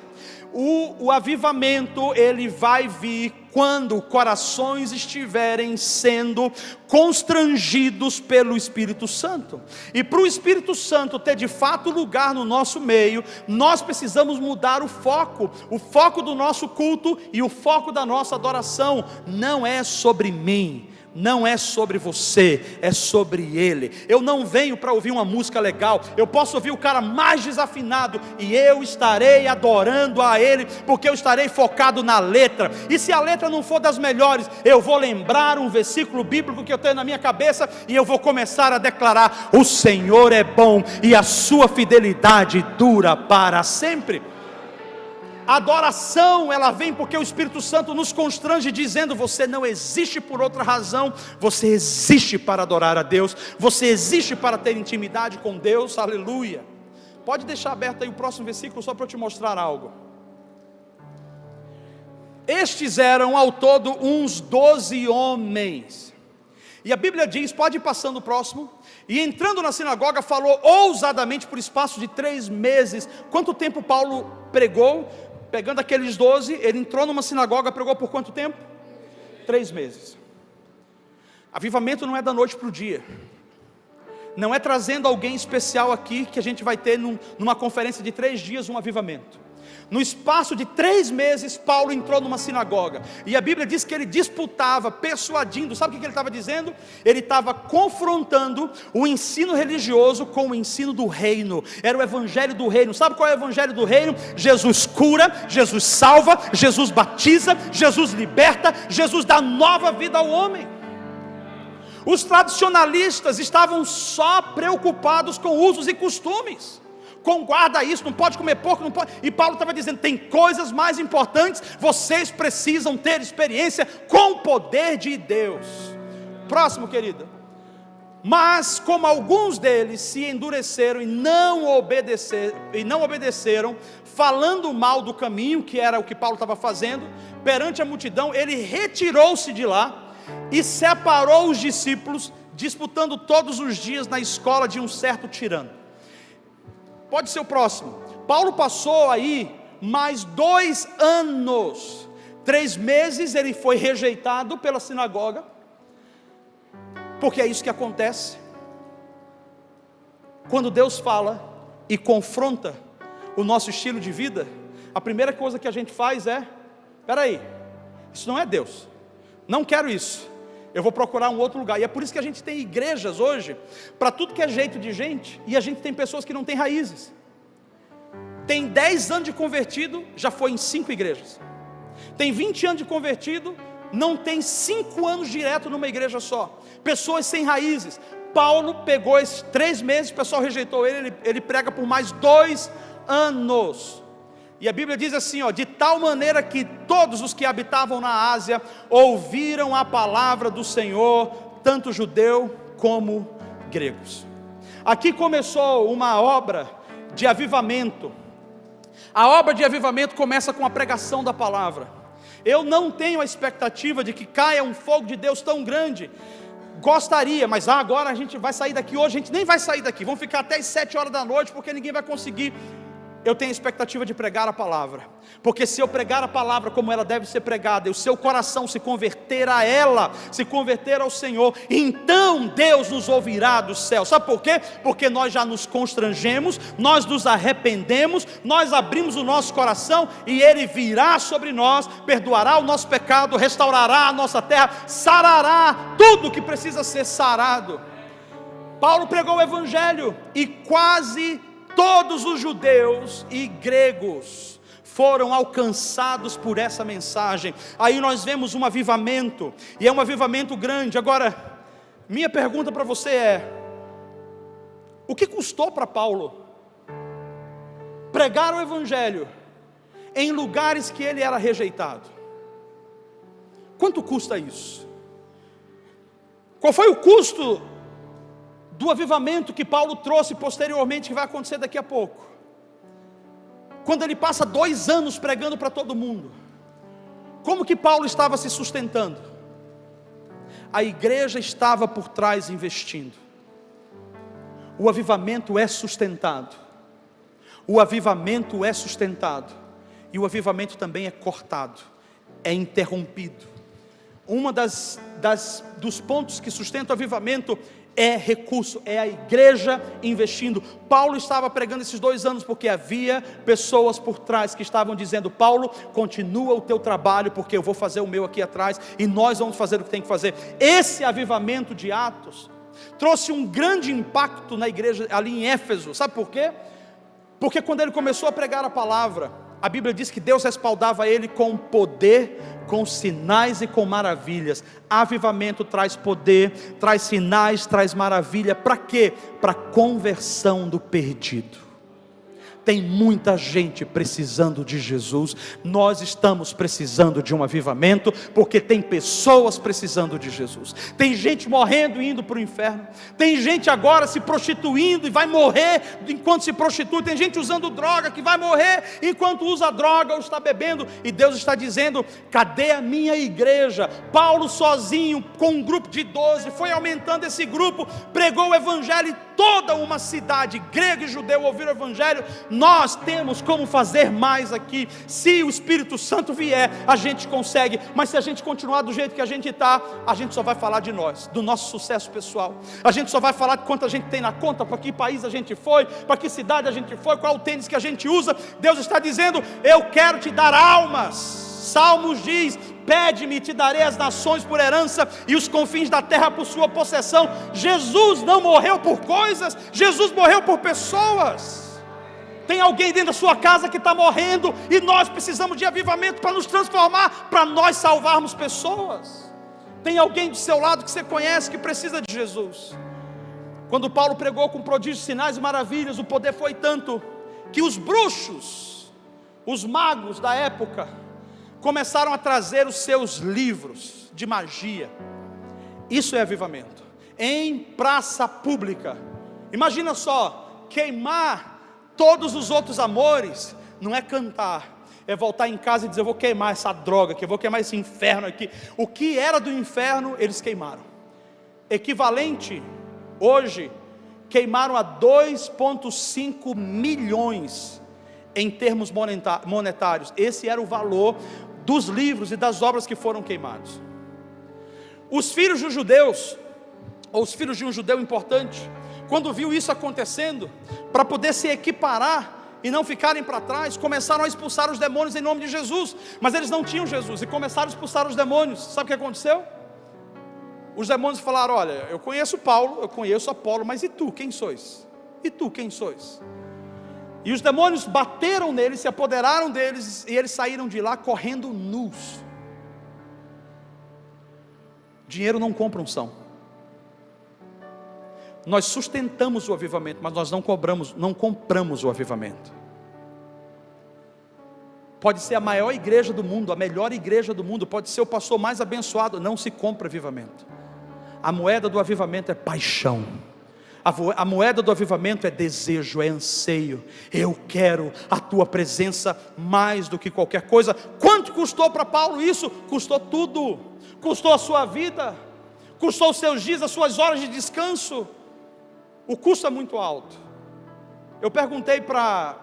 O avivamento, ele vai vir quando corações estiverem sendo constrangidos pelo Espírito Santo. E para o Espírito Santo ter de fato lugar no nosso meio, nós precisamos mudar o foco do nosso culto e o foco da nossa adoração. Não é sobre mim, não é sobre você, é sobre Ele. Eu não venho para ouvir uma música legal, eu posso ouvir o cara mais desafinado, e eu estarei adorando a Ele, porque eu estarei focado na letra. E se a letra não for das melhores, eu vou lembrar um versículo bíblico que eu tenho na minha cabeça, e eu vou começar a declarar: o Senhor é bom, e a sua fidelidade dura para sempre. A adoração, ela vem porque o Espírito Santo nos constrange, dizendo: você não existe por outra razão, você existe para adorar a Deus, você existe para ter intimidade com Deus, aleluia. Pode deixar aberto aí o próximo versículo, só para eu te mostrar algo. Estes eram ao todo uns 12 homens, e a Bíblia diz, pode ir passando o próximo: e entrando na sinagoga, falou ousadamente por espaço de 3 meses. Quanto tempo Paulo pregou? Pegando aqueles 12, ele entrou numa sinagoga, pregou por quanto tempo? 3 meses. Avivamento não é da noite para o dia. Não é trazendo alguém especial aqui que a gente vai ter numa conferência de 3 dias um avivamento. No espaço de 3 meses, Paulo entrou numa sinagoga, e a Bíblia diz que ele disputava, persuadindo. Sabe o que ele estava dizendo? Ele estava confrontando o ensino religioso com o ensino do reino. Era o evangelho do reino. Sabe qual é o evangelho do reino? Jesus cura, Jesus salva, Jesus batiza, Jesus liberta, Jesus dá nova vida ao homem. Os tradicionalistas estavam só preocupados com usos e costumes, com guarda isso, não pode comer porco, não pode. E Paulo estava dizendo, tem coisas mais importantes, vocês precisam ter experiência com o poder de Deus. Próximo, querida. Mas como alguns deles se endureceram e não obedeceram, falando mal do caminho, que era o que Paulo estava fazendo, perante a multidão, ele retirou-se de lá e separou os discípulos, disputando todos os dias na escola de um certo tirano. Pode ser o próximo. Paulo passou aí mais 2 anos, 3 meses ele foi rejeitado pela sinagoga, porque é isso que acontece quando Deus fala e confronta o nosso estilo de vida. A primeira coisa que a gente faz é: espera aí, isso não é Deus, não quero isso, eu vou procurar um outro lugar. E é por isso que a gente tem igrejas hoje, para tudo que é jeito de gente, e a gente tem pessoas que não têm raízes. Tem 10 anos de convertido, já foi em 5 igrejas. Tem 20 anos de convertido, não tem 5 anos direto numa igreja só. Pessoas sem raízes. Paulo pegou esses 3 meses, o pessoal rejeitou ele prega por mais 2 anos. E a Bíblia diz assim, ó: de tal maneira que todos os que habitavam na Ásia ouviram a palavra do Senhor, tanto judeu como gregos. Aqui começou uma obra de avivamento. A obra de avivamento começa com a pregação da palavra. Eu não tenho a expectativa de que caia um fogo de Deus tão grande. Gostaria, mas agora a gente vai sair daqui hoje, a gente nem vai sair daqui, vamos ficar até as 7 horas da noite, porque ninguém vai conseguir. Eu tenho a expectativa de pregar a palavra, porque se eu pregar a palavra como ela deve ser pregada, e o seu coração se converter a ela, se converter ao Senhor, então Deus nos ouvirá do céu. Sabe por quê? Porque nós já nos constrangemos, nós nos arrependemos, nós abrimos o nosso coração, e Ele virá sobre nós, perdoará o nosso pecado, restaurará a nossa terra, sarará tudo que precisa ser sarado. Paulo pregou o evangelho, e quase todos os judeus e gregos foram alcançados por essa mensagem. Aí nós vemos um avivamento, e é um avivamento grande. Agora, minha pergunta para você é: o que custou para Paulo pregar o evangelho em lugares que ele era rejeitado? Quanto custa isso? Qual foi o custo do avivamento que Paulo trouxe posteriormente, que vai acontecer daqui a pouco? Quando ele passa 2 anos pregando para todo mundo, como que Paulo estava se sustentando? A igreja estava por trás investindo. O avivamento é sustentado. O avivamento é sustentado. E o avivamento também é cortado, é interrompido. Uma dos pontos que sustenta o avivamento é recurso, é a igreja investindo. Paulo estava pregando esses 2 anos porque havia pessoas por trás que estavam dizendo: Paulo, continua o teu trabalho, porque eu vou fazer o meu aqui atrás, e nós vamos fazer o que tem que fazer. Esse avivamento de Atos trouxe um grande impacto na igreja ali em Éfeso. Sabe por quê? Porque quando ele começou a pregar a palavra, a Bíblia diz que Deus respaldava ele com poder, com sinais e com maravilhas. Avivamento traz poder, traz sinais, traz maravilha. Para quê? Para a conversão do perdido. Tem muita gente precisando de Jesus. Nós estamos precisando de um avivamento, porque tem pessoas precisando de Jesus. Tem gente morrendo e indo para o inferno. Tem gente agora se prostituindo e vai morrer enquanto se prostitui. Tem gente usando droga que vai morrer enquanto usa droga ou está bebendo. E Deus está dizendo: cadê a minha igreja? Paulo sozinho, com um grupo de 12, foi aumentando esse grupo, pregou o evangelho, e toda uma cidade, grego e judeu, ouvir o Evangelho. Nós temos como fazer mais aqui. Se o Espírito Santo vier, a gente consegue. Mas se a gente continuar do jeito que a gente está, a gente só vai falar de nós, do nosso sucesso pessoal. A gente só vai falar de quanto a gente tem na conta, para que país a gente foi, para que cidade a gente foi, qual o tênis que a gente usa. Deus está dizendo: eu quero te dar almas. Salmos diz: pede-me e te darei as nações por herança e os confins da terra por sua possessão. Jesus não morreu por coisas, Jesus morreu por pessoas. Tem alguém dentro da sua casa que está morrendo, e nós precisamos de avivamento para nos transformar, para nós salvarmos pessoas. Tem alguém do seu lado que você conhece que precisa de Jesus. Quando Paulo pregou com prodígios, sinais e maravilhas, o poder foi tanto que os bruxos, os magos da época, começaram a trazer os seus livros de magia. Isso é avivamento, em praça pública. Imagina só, queimar todos os outros amores, não é cantar, é voltar em casa e dizer: eu vou queimar essa droga aqui, eu vou queimar esse inferno aqui. O que era do inferno, eles queimaram. Equivalente, hoje, queimaram a 2,5 milhões em termos monetários. Esse era o valor dos livros e das obras que foram queimados. Os filhos dos judeus, ou os filhos de um judeu importante, quando viu isso acontecendo, para poder se equiparar e não ficarem para trás, começaram a expulsar os demônios em nome de Jesus. Mas eles não tinham Jesus, e começaram a expulsar os demônios. Sabe o que aconteceu? Os demônios falaram: olha, eu conheço Paulo, eu conheço Apolo, mas e tu, quem sois? E tu, quem sois? E os demônios bateram neles, se apoderaram deles, e eles saíram de lá correndo nus. Dinheiro não compra unção. Nós sustentamos o avivamento, mas nós não compramos o avivamento. Pode ser a maior igreja do mundo, a melhor igreja do mundo, pode ser o pastor mais abençoado, não se compra avivamento. A moeda do avivamento é paixão. A moeda do avivamento é desejo, é anseio. Eu quero a tua presença mais do que qualquer coisa. Quanto custou para Paulo isso? Custou tudo. Custou a sua vida, custou os seus dias, as suas horas de descanso. O custo é muito alto. Eu perguntei para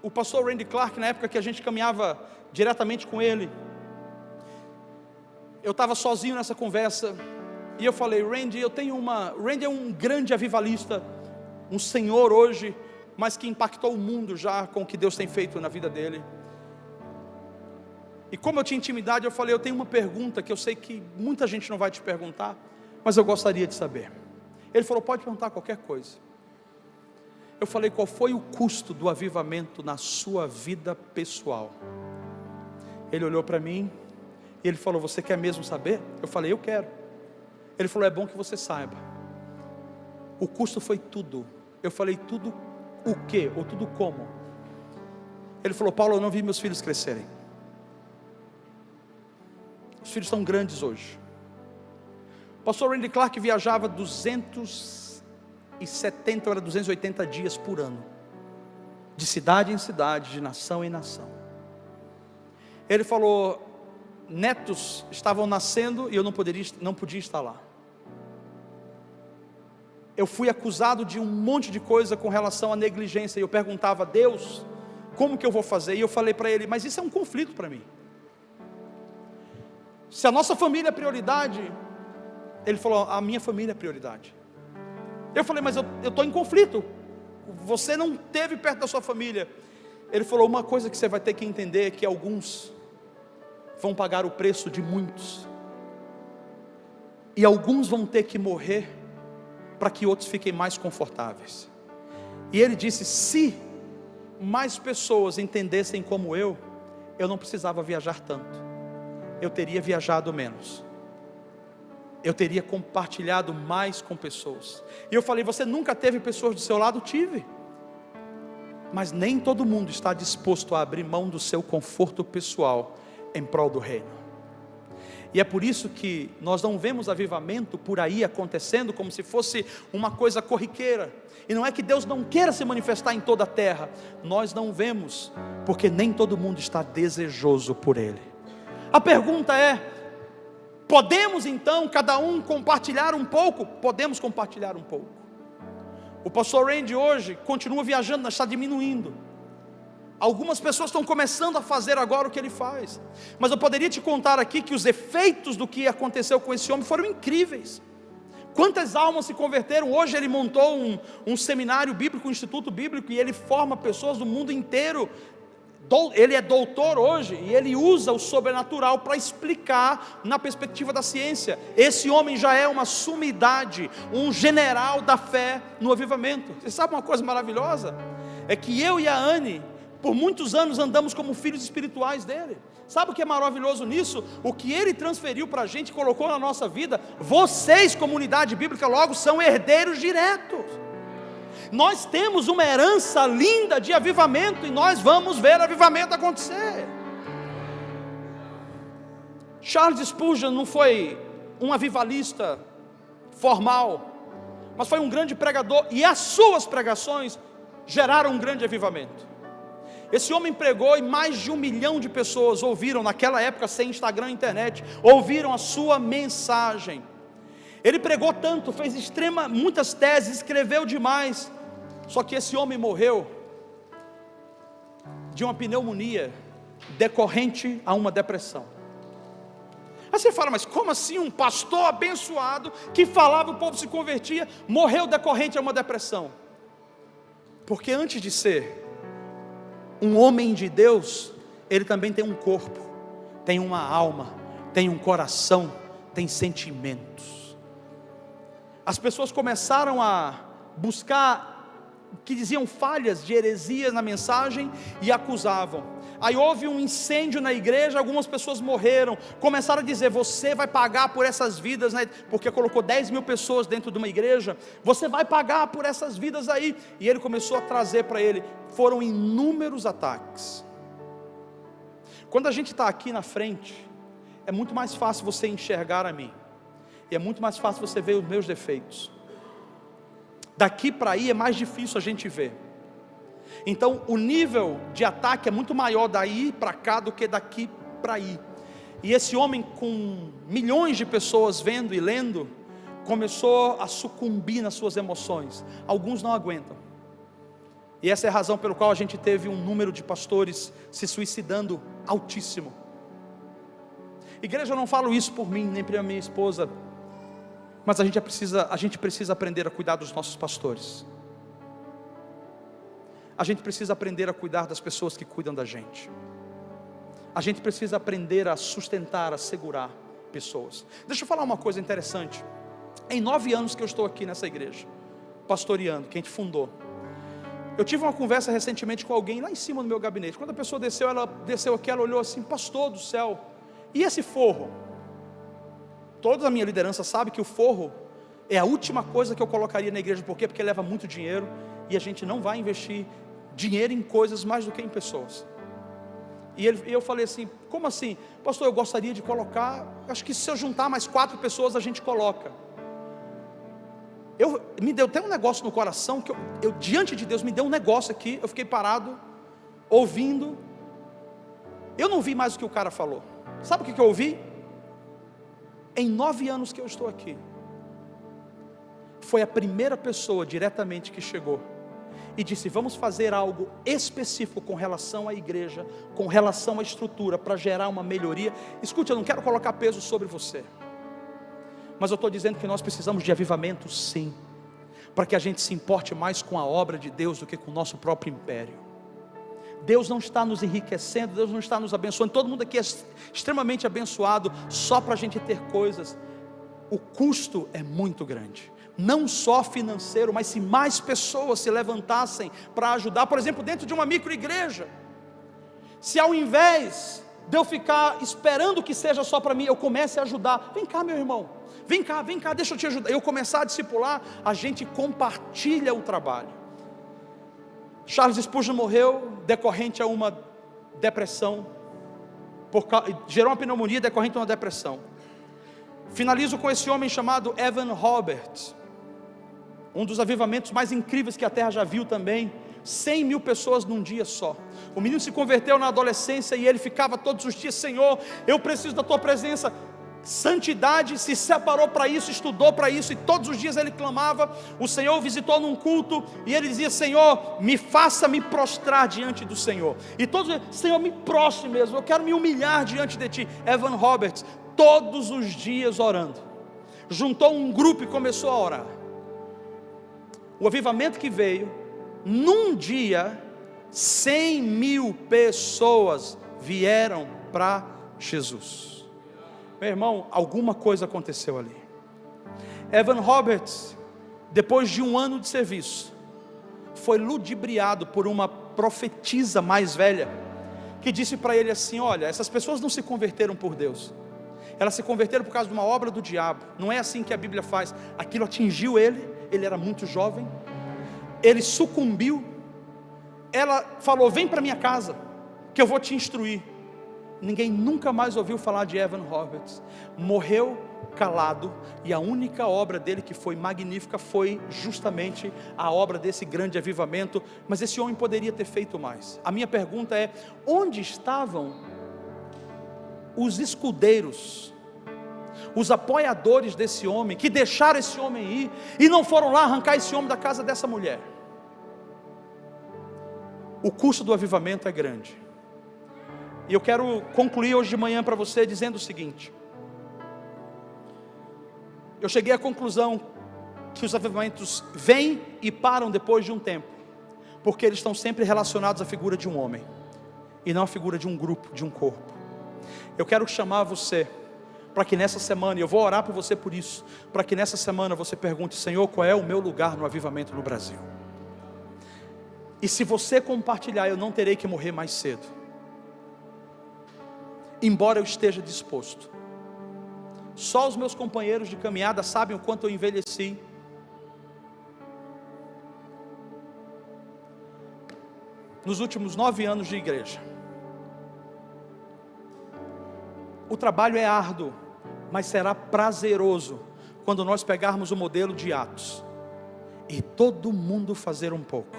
o pastor Randy Clark, na época que a gente caminhava diretamente com ele. Eu estava sozinho nessa conversa, e eu falei: Randy, Randy é um grande avivalista, um senhor hoje, mas que impactou o mundo já com o que Deus tem feito na vida dele. E como eu tinha intimidade, eu falei: eu tenho uma pergunta que eu sei que muita gente não vai te perguntar, mas eu gostaria de saber. Ele falou: pode perguntar qualquer coisa. Eu falei: qual foi o custo do avivamento na sua vida pessoal? Ele olhou para mim e ele falou: você quer mesmo saber? Eu falei: eu quero. Ele falou: é bom que você saiba. O custo foi tudo. Eu falei: tudo o quê? Ou tudo como? Ele falou: Paulo, eu não vi meus filhos crescerem. Os filhos estão grandes hoje. O pastor Randy Clark viajava 270 ou 280 dias por ano, de cidade em cidade, de nação em nação. Ele falou: netos estavam nascendo e eu não podia estar lá. Eu fui acusado de um monte de coisa com relação à negligência, e eu perguntava: Deus, como que eu vou fazer? E eu falei para ele: mas isso é um conflito para mim. Se a nossa família é prioridade, ele falou: a minha família é prioridade. Eu falei: mas eu estou em conflito, você não esteve perto da sua família. Ele falou: uma coisa que você vai ter que entender é que alguns vão pagar o preço de muitos, e alguns vão ter que morrer para que outros fiquem mais confortáveis. E ele disse: se mais pessoas entendessem como eu não precisava viajar tanto, eu teria viajado menos, eu teria compartilhado mais com pessoas. E eu falei: você nunca teve pessoas do seu lado? Tive. Mas nem todo mundo está disposto a abrir mão do seu conforto pessoal em prol do reino. E é por isso que nós não vemos avivamento por aí acontecendo como se fosse uma coisa corriqueira. E não é que Deus não queira se manifestar em toda a terra, nós não vemos, porque nem todo mundo está desejoso por Ele. A pergunta é: podemos então cada um compartilhar um pouco? Podemos compartilhar um pouco. O pastor Randy hoje continua viajando, mas está diminuindo. Algumas pessoas estão começando a fazer agora o que ele faz. Mas eu poderia te contar aqui que os efeitos do que aconteceu com esse homem foram incríveis. Quantas almas se converteram? Hoje ele montou um seminário bíblico, um instituto bíblico, e ele forma pessoas do mundo inteiro. Ele é doutor hoje, e ele usa o sobrenatural para explicar na perspectiva da ciência. Esse homem já é uma sumidade, um general da fé no avivamento. Você sabe uma coisa maravilhosa? É que eu e a Anne, por muitos anos andamos como filhos espirituais dele. Sabe o que é maravilhoso nisso? O que ele transferiu para a gente, colocou na nossa vida. Vocês, comunidade bíblica, logo são herdeiros diretos. Nós temos uma herança linda de avivamento, e nós vamos ver avivamento acontecer. Charles Spurgeon não foi um avivalista formal, mas foi um grande pregador, e as suas pregações geraram um grande avivamento. Esse homem pregou e mais de 1 milhão de pessoas ouviram, naquela época sem Instagram e internet, ouviram a sua mensagem. Ele pregou tanto, fez muitas teses, escreveu demais. Só que esse homem morreu de uma pneumonia decorrente a uma depressão. Aí você fala, mas como assim um pastor abençoado, que falava, o povo se convertia, morreu decorrente a uma depressão? Porque antes de ser um homem de Deus, ele também tem um corpo, tem uma alma, tem um coração, tem sentimentos. As pessoas começaram a buscar que diziam falhas de heresias na mensagem e acusavam. Aí houve um incêndio na igreja, algumas pessoas morreram, começaram a dizer, você vai pagar por essas vidas, né? Porque colocou 10 mil pessoas dentro de uma igreja, você vai pagar por essas vidas aí. E ele começou a trazer para ele, foram inúmeros ataques. Quando a gente está aqui na frente, é muito mais fácil você enxergar a mim, e é muito mais fácil você ver os meus defeitos. Daqui para aí é mais difícil a gente ver. Então o nível de ataque é muito maior daí para cá do que daqui para aí. E esse homem, com milhões de pessoas vendo e lendo, começou a sucumbir nas suas emoções. Alguns não aguentam. E essa é a razão pelo qual a gente teve um número de pastores se suicidando altíssimo. Igreja, eu não falo isso por mim, nem pela minha esposa, mas a gente precisa aprender a cuidar dos nossos pastores. A gente precisa aprender a cuidar das pessoas que cuidam da gente. A gente precisa aprender a sustentar, a segurar pessoas. Deixa eu falar uma coisa interessante. Em 9 anos que eu estou aqui nessa igreja, pastoreando, que a gente fundou, eu tive uma conversa recentemente com alguém lá em cima do meu gabinete. Quando a pessoa desceu, ela desceu aqui, ela olhou assim, pastor do céu, e esse forro? Toda a minha liderança sabe que o forro é a última coisa que eu colocaria na igreja. Por quê? Porque leva muito dinheiro, e a gente não vai investir dinheiro em coisas mais do que em pessoas. E eu falei assim, como assim? Pastor, eu gostaria de colocar, acho que se eu juntar mais 4 pessoas a gente coloca. Me deu até um negócio no coração, que eu diante de Deus, me deu um negócio aqui, eu fiquei parado, ouvindo. Eu não vi mais o que o cara falou. Sabe o que eu ouvi? Em 9 anos que eu estou aqui, foi a primeira pessoa diretamente que chegou e disse, vamos fazer algo específico com relação à igreja, com relação à estrutura, para gerar uma melhoria. Escute, eu não quero colocar peso sobre você, mas eu estou dizendo que nós precisamos de avivamento sim, para que a gente se importe mais com a obra de Deus do que com o nosso próprio império. Deus não está nos enriquecendo, Deus não está nos abençoando. Todo mundo aqui é extremamente abençoado só para a gente ter coisas. O custo é muito grande, não só financeiro, mas se mais pessoas se levantassem para ajudar, por exemplo, dentro de uma microigreja, se ao invés de eu ficar esperando que seja só para mim, eu comece a ajudar. Vem cá, meu irmão, vem cá, deixa eu te ajudar. Eu começar a discipular, a gente compartilha o trabalho. Charles Spurgeon morreu decorrente a uma depressão, gerou uma pneumonia decorrente a uma depressão. Finalizo com esse homem chamado Evan Roberts, um dos avivamentos mais incríveis que a terra já viu também. 100 mil pessoas num dia só. O menino se converteu na adolescência e ele ficava todos os dias, Senhor, eu preciso da tua presença. santidade, se separou para isso, estudou para isso, e todos os dias ele clamava. O Senhor o visitou num culto, e ele dizia: Senhor, me faça me prostrar diante do Senhor. E todos, Senhor, me prostre mesmo, eu quero me humilhar diante de Ti. Evan Roberts, todos os dias orando, juntou um grupo e começou a orar. O avivamento que veio, num dia, 100.000 pessoas vieram para Jesus. Meu irmão, alguma coisa aconteceu ali. Evan Roberts, depois de um ano de serviço, foi ludibriado por uma profetisa mais velha, que disse para ele assim: olha, essas pessoas não se converteram por Deus, elas se converteram por causa de uma obra do diabo. Não é assim que a Bíblia faz. Aquilo atingiu ele era muito jovem, ele sucumbiu. Ela falou: vem para minha casa, que eu vou te instruir. Ninguém nunca mais ouviu falar de Evan Roberts. Morreu calado, e a única obra dele que foi magnífica foi justamente a obra desse grande avivamento. Mas esse homem poderia ter feito mais. A minha pergunta é: onde estavam os escudeiros, os apoiadores desse homem, que deixaram esse homem ir e não foram lá arrancar esse homem da casa dessa mulher? O custo do avivamento é grande. E eu quero concluir hoje de manhã para você dizendo o seguinte: eu cheguei à conclusão que os avivamentos vêm e param depois de um tempo, porque eles estão sempre relacionados à figura de um homem, e não à figura de um grupo, de um corpo. Eu quero chamar você para que nessa semana, e eu vou orar por você por isso, para que nessa semana você pergunte: Senhor, qual é o meu lugar no avivamento no Brasil? E se você compartilhar, eu não terei que morrer mais cedo, embora eu esteja disposto. Só os meus companheiros de caminhada sabem o quanto eu envelheci. Nos últimos 9 anos de igreja. O trabalho é árduo, mas será prazeroso quando nós pegarmos o modelo de Atos e todo mundo fazer um pouco,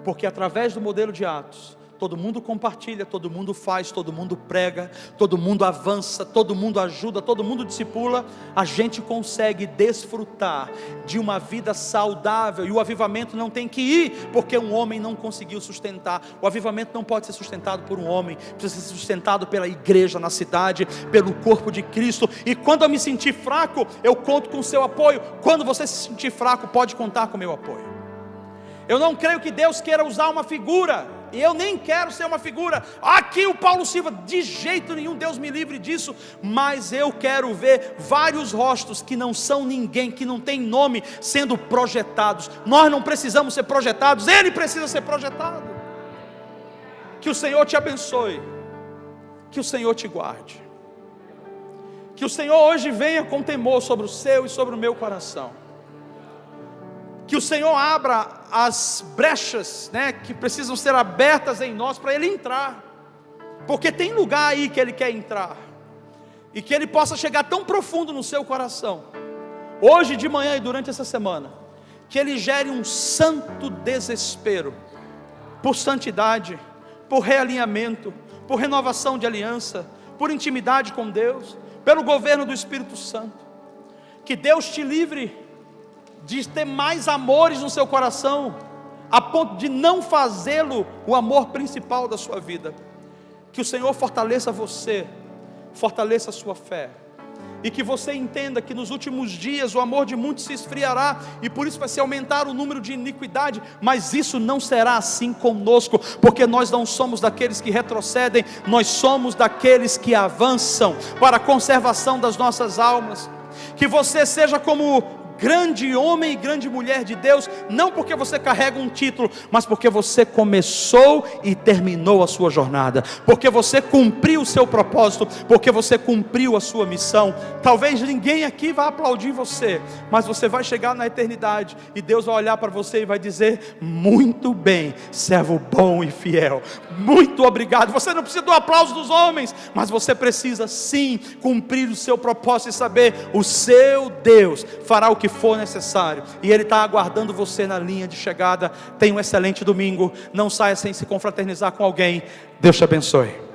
porque através do modelo de Atos, todo mundo compartilha, todo mundo faz, todo mundo prega, todo mundo avança, todo mundo ajuda, todo mundo discipula. A gente consegue desfrutar de uma vida saudável. E o avivamento não tem que ir porque um homem não conseguiu sustentar. O avivamento não pode ser sustentado por um homem, precisa ser sustentado pela igreja na cidade, pelo corpo de Cristo. E quando eu me sentir fraco, eu conto com o seu apoio. Quando você se sentir fraco, pode contar com o meu apoio. Eu não creio que Deus queira usar uma figura, e eu nem quero ser uma figura. Aqui o Paulo Silva, de jeito nenhum, Deus me livre disso. Mas eu quero ver vários rostos que não são ninguém, que não tem nome, sendo projetados. Nós não precisamos ser projetados, Ele precisa ser projetado. Que o Senhor te abençoe, que o Senhor te guarde, que o Senhor hoje venha com temor sobre o seu e sobre o meu coração. Que o Senhor abra as brechas, que precisam ser abertas em nós para Ele entrar, porque tem lugar aí que Ele quer entrar, e que Ele possa chegar tão profundo no seu coração, hoje de manhã e durante essa semana, que Ele gere um santo desespero, por santidade, por realinhamento, por renovação de aliança, por intimidade com Deus, pelo governo do Espírito Santo. Que Deus te livre de ter mais amores no seu coração, a ponto de não fazê-lo o amor principal da sua vida. Que o Senhor fortaleça você, fortaleça a sua fé, e que você entenda que nos últimos dias o amor de muitos se esfriará, e por isso vai se aumentar o número de iniquidade. Mas isso não será assim conosco, porque nós não somos daqueles que retrocedem, nós somos daqueles que avançam para a conservação das nossas almas. Que você seja como grande homem e grande mulher de Deus, não porque você carrega um título, mas porque você começou e terminou a sua jornada, porque você cumpriu o seu propósito, porque você cumpriu a sua missão. Talvez ninguém aqui vá aplaudir você, mas você vai chegar na eternidade, e Deus vai olhar para você e vai dizer: muito bem, servo bom e fiel, muito obrigado. Você não precisa do aplauso dos homens, mas você precisa sim cumprir o seu propósito e saber: o seu Deus fará o que for necessário, e Ele está aguardando você na linha de chegada. Tenha um excelente domingo, não saia sem se confraternizar com alguém. Deus te abençoe.